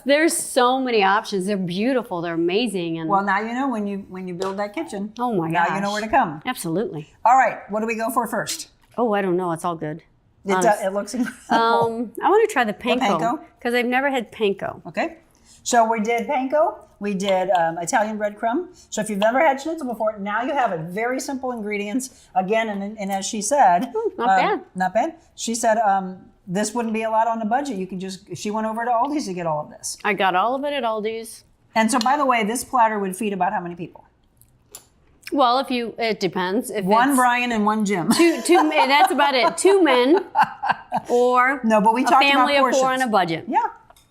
There's so many options. They're beautiful. They're amazing. And Well, now you know when you build that kitchen. oh my Now gosh, you know where to come. Absolutely. All right. What do we go for first? Oh, I don't know. It's all good. It looks incredible. I want to try the panko panko? because I've never had panko. Okay. So we did panko. We did Italian breadcrumb. So if you've never had schnitzel before, now you have it. Very simple ingredients. Again, and as she said, not bad. Not bad. She said this wouldn't be a lot on the budget. You can she went over to Aldi's to get all of this. I got all of it at Aldi's. And so, by the way, this platter would feed about how many people? Well, it depends. If One it's Brian and one Jim. two men, that's about it. 2 men or No, but we a talked family about of 4 portions. on a budget. Yeah.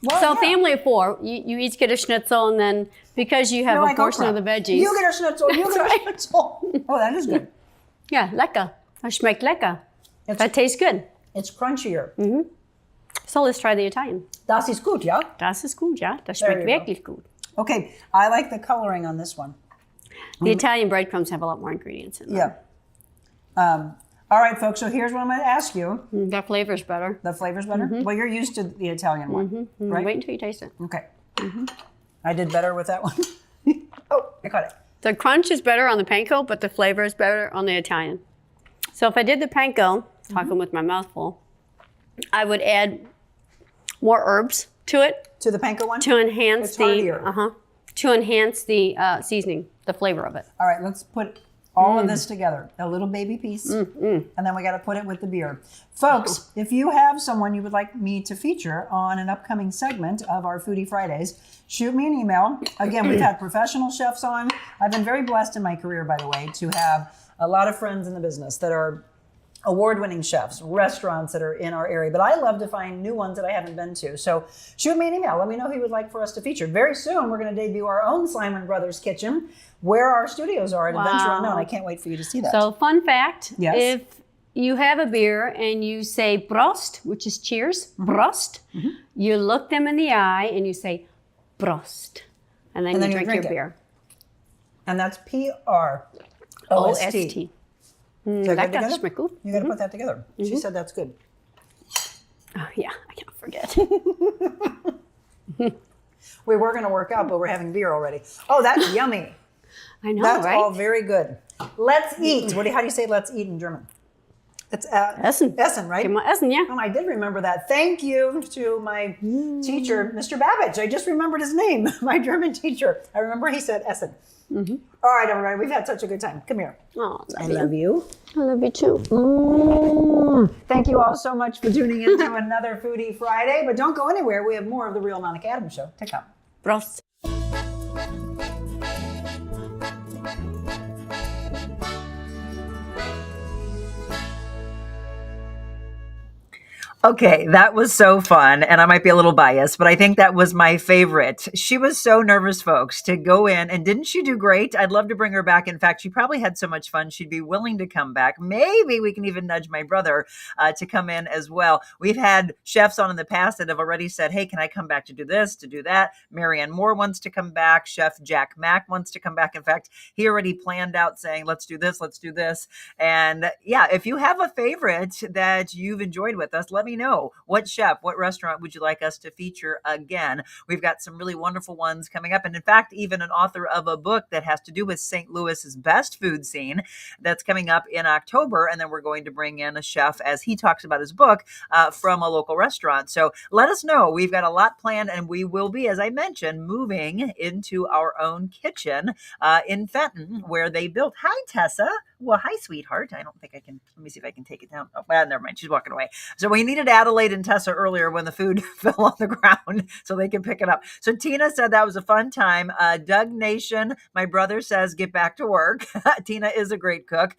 Well, So yeah. family of 4, you each get a schnitzel, and then because you have You're a like portion Oprah. of the veggies. You get a schnitzel. You That's get right. a schnitzel. Oh, that is good. Yeah, lecker. Das schmeckt lecker. That tastes good. It's crunchier. So let's try the Italian. Das ist gut, ja? Das ist gut, ja. Das There schmeckt you go. wirklich gut. Okay, I like the coloring on this one. The Italian breadcrumbs have a lot more ingredients in them. Yeah. All right, folks, so here's what I'm going to ask you. That flavor's better. The flavor's better? Well, you're used to the Italian one, right? Wait until you taste it. Okay. I did better with that one. Oh, I caught it. The crunch is better on the panko, but the flavor is better on the Italian. So if I did the panko, talking with my mouth full, I would add more herbs to it To the panko one? to enhance It's heartier. the seasoning, the flavor of it. All right, let's put all of this together. A little baby piece. And then we got to put it with the beer. Folks, if you have someone you would like me to feature on an upcoming segment of our Foodie Fridays, shoot me an email. Again, we've had professional chefs on. I've been very blessed in my career, by the way, to have a lot of friends in the business that are award-winning chefs, restaurants that are in our area. But I love to find new ones that I haven't been to. So shoot me an email. Let me know who you would like for us to feature. Very soon, we're going to debut our own Simon Brothers Kitchen, where our studios are at Adventure Unknown. I can't wait for you to see that. So fun fact, Yes. if you have a beer and you say Prost, which is cheers, Prost, you look them in the eye and you say Prost. And then, And then you you drink your drink it. beer. And that's Prost. O-S-T. Is that good Lecker, together? schmeckt gut. You got to put that together. She said that's good. Oh, yeah, I can't forget. We were going to work out, but we're having beer already. Oh, that's yummy. I know, That's right? all very good. Let's eat. How do you say let's eat in German? It's Essen. Essen, right? Geh mal essen, ja. Oh, I did remember that. Thank you to my teacher, Mr. Babbage. I just remembered his name, my German teacher. I remember he said Essen. All right, everybody, we've had such a good time. Come here. Oh, I love you. I love you too. Thank you all so much for tuning into another Foodie Friday. But don't go anywhere. We have more of the Real Monica Adams Show to come. Prost. Okay, that was so fun. And I might be a little biased, but I think that was my favorite. She was so nervous, folks, to go in. And didn't she do great? I'd love to bring her back. In fact, she probably had so much fun, she'd be willing to come back. Maybe we can even nudge my brother to come in as well. We've had chefs on in the past that have already said, hey, can I come back to do this, to do that? Marianne Moore wants to come back. Chef Jack Mack wants to come back. In fact, he already planned out saying, let's do this, let's do this. And yeah, if you have a favorite that you've enjoyed with us, let me know. What chef, what restaurant would you like us to feature again? We've got some really wonderful ones coming up. And in fact, even an author of a book that has to do with St. Louis's best food scene that's coming up in October. And then we're going to bring in a chef as he talks about his book from a local restaurant. So let us know. We've got a lot planned, and we will be, as I mentioned, moving into our own kitchen in Fenton, where they built. Hi, Tessa. Well, hi, sweetheart. I don't think I can. Let me see if I can take it down. Oh, well, never mind. She's walking away. So we needed Adelaide and Tessa earlier when the food fell on the ground so they can pick it up. So Tina said that was a fun time. Doug Nation, my brother, says get back to work. Tina is a great cook.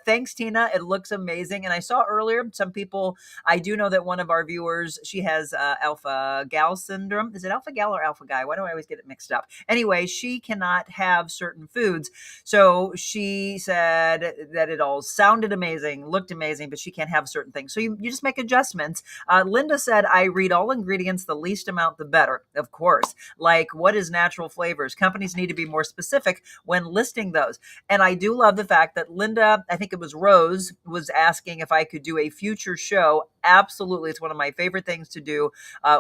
Thanks, Tina. It looks amazing. And I saw earlier some people, I do know that one of our viewers, she has alpha gal syndrome. Is it alpha gal or alpha guy? Why do I always get it mixed up? Anyway, she cannot have certain foods. So she said, said that it all sounded amazing, looked amazing, but she can't have certain things. So you just make adjustments. Linda said, I read all ingredients, the least amount, the better. Of course. Like, what is natural flavors? Companies need to be more specific when listing those. And I do love the fact that Linda, I think it was Rose, was asking if I could do a future show. Absolutely. It's one of my favorite things to do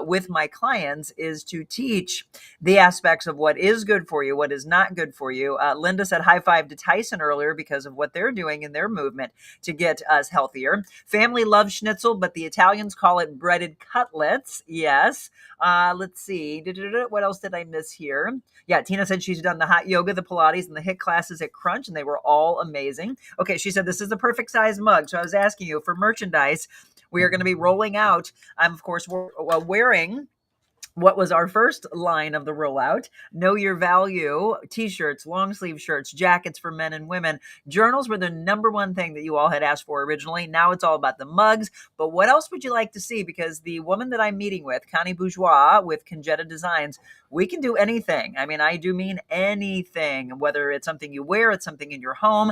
with my clients is to teach the aspects of what is good for you, what is not good for you. Linda said high five to Tyson earlier because of what they're doing in their movement to get us healthier. Family loves schnitzel, but the Italians call it breaded cutlets. Yes. Let's see. What else did I miss here? Yeah, Tina said she's done the hot yoga, the Pilates, and the HIIT classes at Crunch, and they were all amazing. Okay, she said this is the perfect size mug. So I was asking you for merchandise. We are going to be rolling out. I'm, of course, wearing what was our first line of the rollout: Know Your Value t-shirts, long sleeve shirts, jackets for men and women. Journals were the number one thing that you all had asked for originally. Now it's all about the mugs. But what else would you like to see? Because the woman that I'm meeting with, Connie Bourgeois with Conjetta Designs, we can do anything. I mean, I do mean anything, whether it's something you wear, it's something in your home.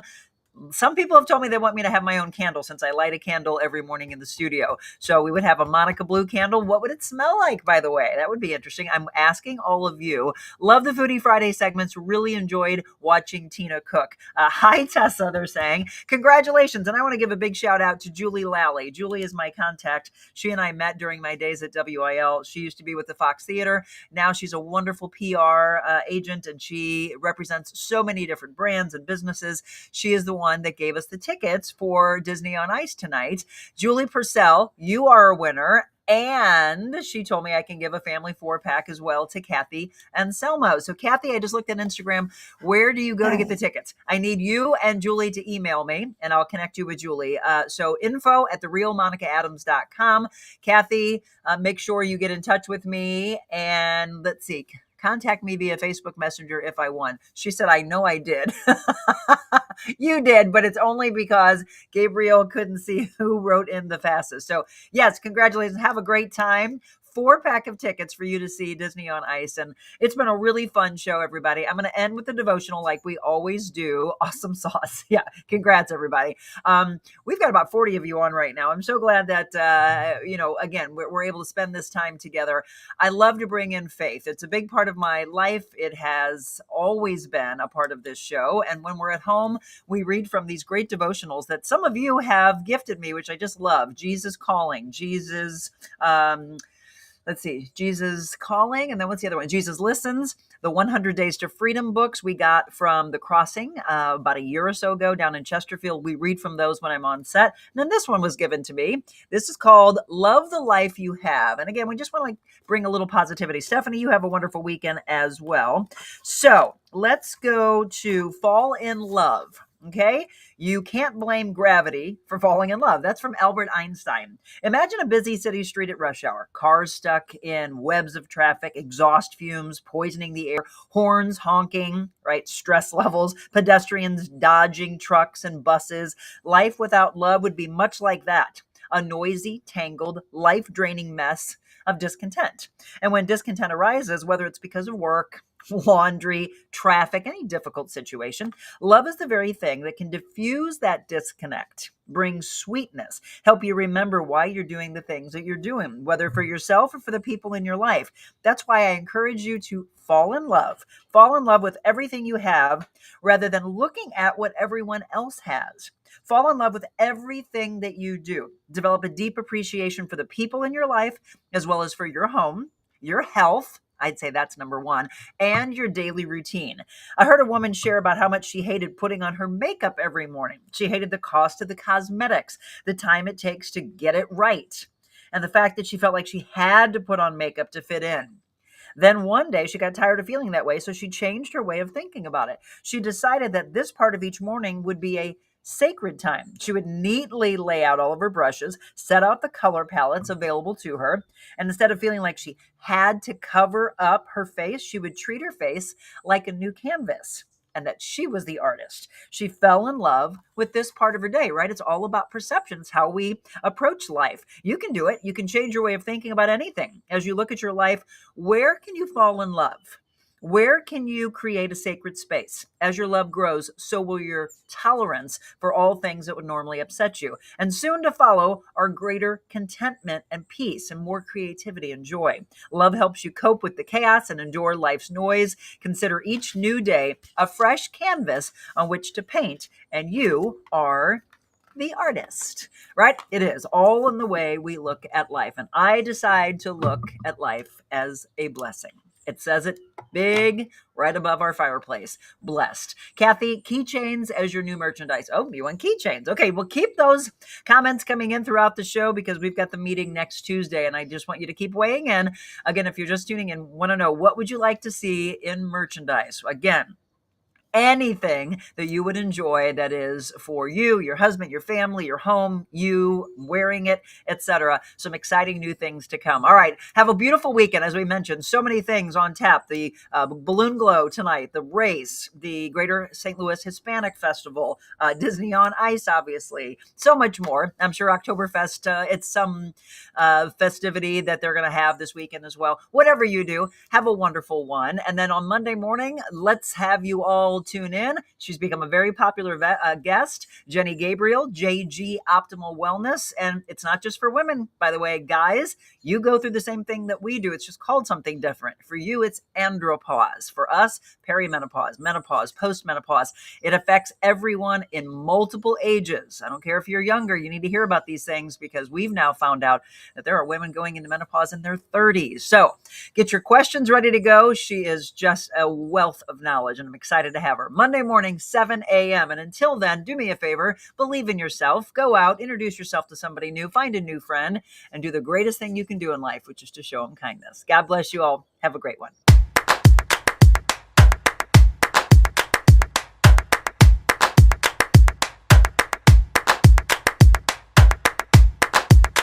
Some people have told me they want me to have my own candle since I light a candle every morning in the studio. So we would have a Monica Blue candle. What would it smell like, by the way? That would be interesting. I'm asking all of you. Love the Foodie Friday segments. Really enjoyed watching Tina cook. Hi, Tessa, they're saying. Congratulations. And I want to give a big shout out to Julie Lally. Julie is my contact. She and I met during my days at WIL. She used to be with the Fox Theater. Now she's a wonderful PR agent, and she represents so many different brands and businesses. She is the one that gave us the tickets for Disney on Ice tonight. Julie Purcell, you are a winner. And she told me I can give a family 4-pack as well to Kathy and Selma. So Kathy, I just looked at Instagram. Where do you go to get the tickets? I need you and Julie to email me, and I'll connect you with Julie. So info@therealmonicaadams.com. Kathy, make sure you get in touch with me. And let's see. Contact me via Facebook Messenger if I won. She said, I know I did. You did, but it's only because Gabriel couldn't see who wrote in the fastest. So yes, congratulations. Have a great time. 4-pack of tickets for you to see Disney on Ice. And it's been a really fun show, everybody. I'm going to end with the devotional like we always do. Awesome sauce. Yeah. Congrats, everybody. We've got about 40 of you on right now. I'm so glad that, again, we're able to spend this time together. I love to bring in faith. It's a big part of my life. It has always been a part of this show. And when we're at home, we read from these great devotionals that some of you have gifted me, which I just love. Jesus Calling, Jesus, let's see, Jesus Calling. And then what's the other one? Jesus Listens. The 100 Days to Freedom books we got from The Crossing about a year or so ago down in Chesterfield. We read from those when I'm on set. And then this one was given to me. This is called Love the Life You Have. And again, we just want to bring a little positivity. Stephanie, you have a wonderful weekend as well. So let's go to Fall in Love. Okay, you can't blame gravity for falling in love. That's from Albert Einstein. Imagine a busy city street at rush hour. Cars stuck in webs of traffic, exhaust fumes poisoning the air, horns honking, right? Stress levels, pedestrians dodging trucks and buses. Life without love would be much like that. A noisy, tangled, life-draining mess of discontent. And when discontent arises, whether it's because of work, laundry, traffic, any difficult situation, love is the very thing that can diffuse that disconnect, bring sweetness, help you remember why you're doing the things that you're doing, whether for yourself or for the people in your life. That's why I encourage you to fall in love with everything you have rather than looking at what everyone else has. Fall in love with everything that you do. Develop a deep appreciation for the people in your life, as well as for your home, your health. I'd say that's number one, and your daily routine. I heard a woman share about how much she hated putting on her makeup every morning. She hated the cost of the cosmetics, the time it takes to get it right, and the fact that she felt like she had to put on makeup to fit in. Then one day she got tired of feeling that way, so she changed her way of thinking about it. She decided that this part of each morning would be a sacred time. She would neatly lay out all of her brushes, set out the color palettes available to her, and instead of feeling like she had to cover up her face, she would treat her face like a new canvas, and that she was the artist. She fell in love with this part of her day, right? It's all about perceptions, how we approach life. You can do it. You can change your way of thinking about anything. As you look at your life, where can you fall in love? Where can you create a sacred space? As your love grows, so will your tolerance for all things that would normally upset you. And soon to follow are greater contentment and peace and more creativity and joy. Love helps you cope with the chaos and endure life's noise. Consider each new day a fresh canvas on which to paint, and you are the artist, right? It is all in the way we look at life. And I decide to look at life as a blessing. It says it big right above our fireplace. Blessed. Kathy, keychains as your new merchandise. Oh, you want keychains. Okay, well, keep those comments coming in throughout the show because we've got the meeting next Tuesday, and I just want you to keep weighing in. Again, if you're just tuning in, want to know what would you like to see in merchandise? Again, anything that you would enjoy that is for you, your husband, your family, your home, you wearing it, etc. Some exciting new things to come. All right. Have a beautiful weekend. As we mentioned, so many things on tap. The Balloon Glow tonight, the race, the Greater St. Louis Hispanic Festival, Disney on Ice, obviously. So much more. I'm sure Oktoberfest, it's some festivity that they're going to have this weekend as well. Whatever you do, have a wonderful one. And then on Monday morning, let's have you all tune in. She's become a very popular guest, Jenny Gabriel, JG Optimal Wellness. And it's not just for women, by the way, guys. You go through the same thing that we do. It's just called something different. For you, it's andropause. For us, perimenopause, menopause, postmenopause. It affects everyone in multiple ages. I don't care if you're younger. You need to hear about these things because we've now found out that there are women going into menopause in their 30s. So get your questions ready to go. She is just a wealth of knowledge, and I'm excited to have her. Monday morning, 7 a.m. And until then, do me a favor, believe in yourself, go out, introduce yourself to somebody new, find a new friend, and do the greatest thing you can do in life, which is to show them kindness. God bless you all. Have a great one.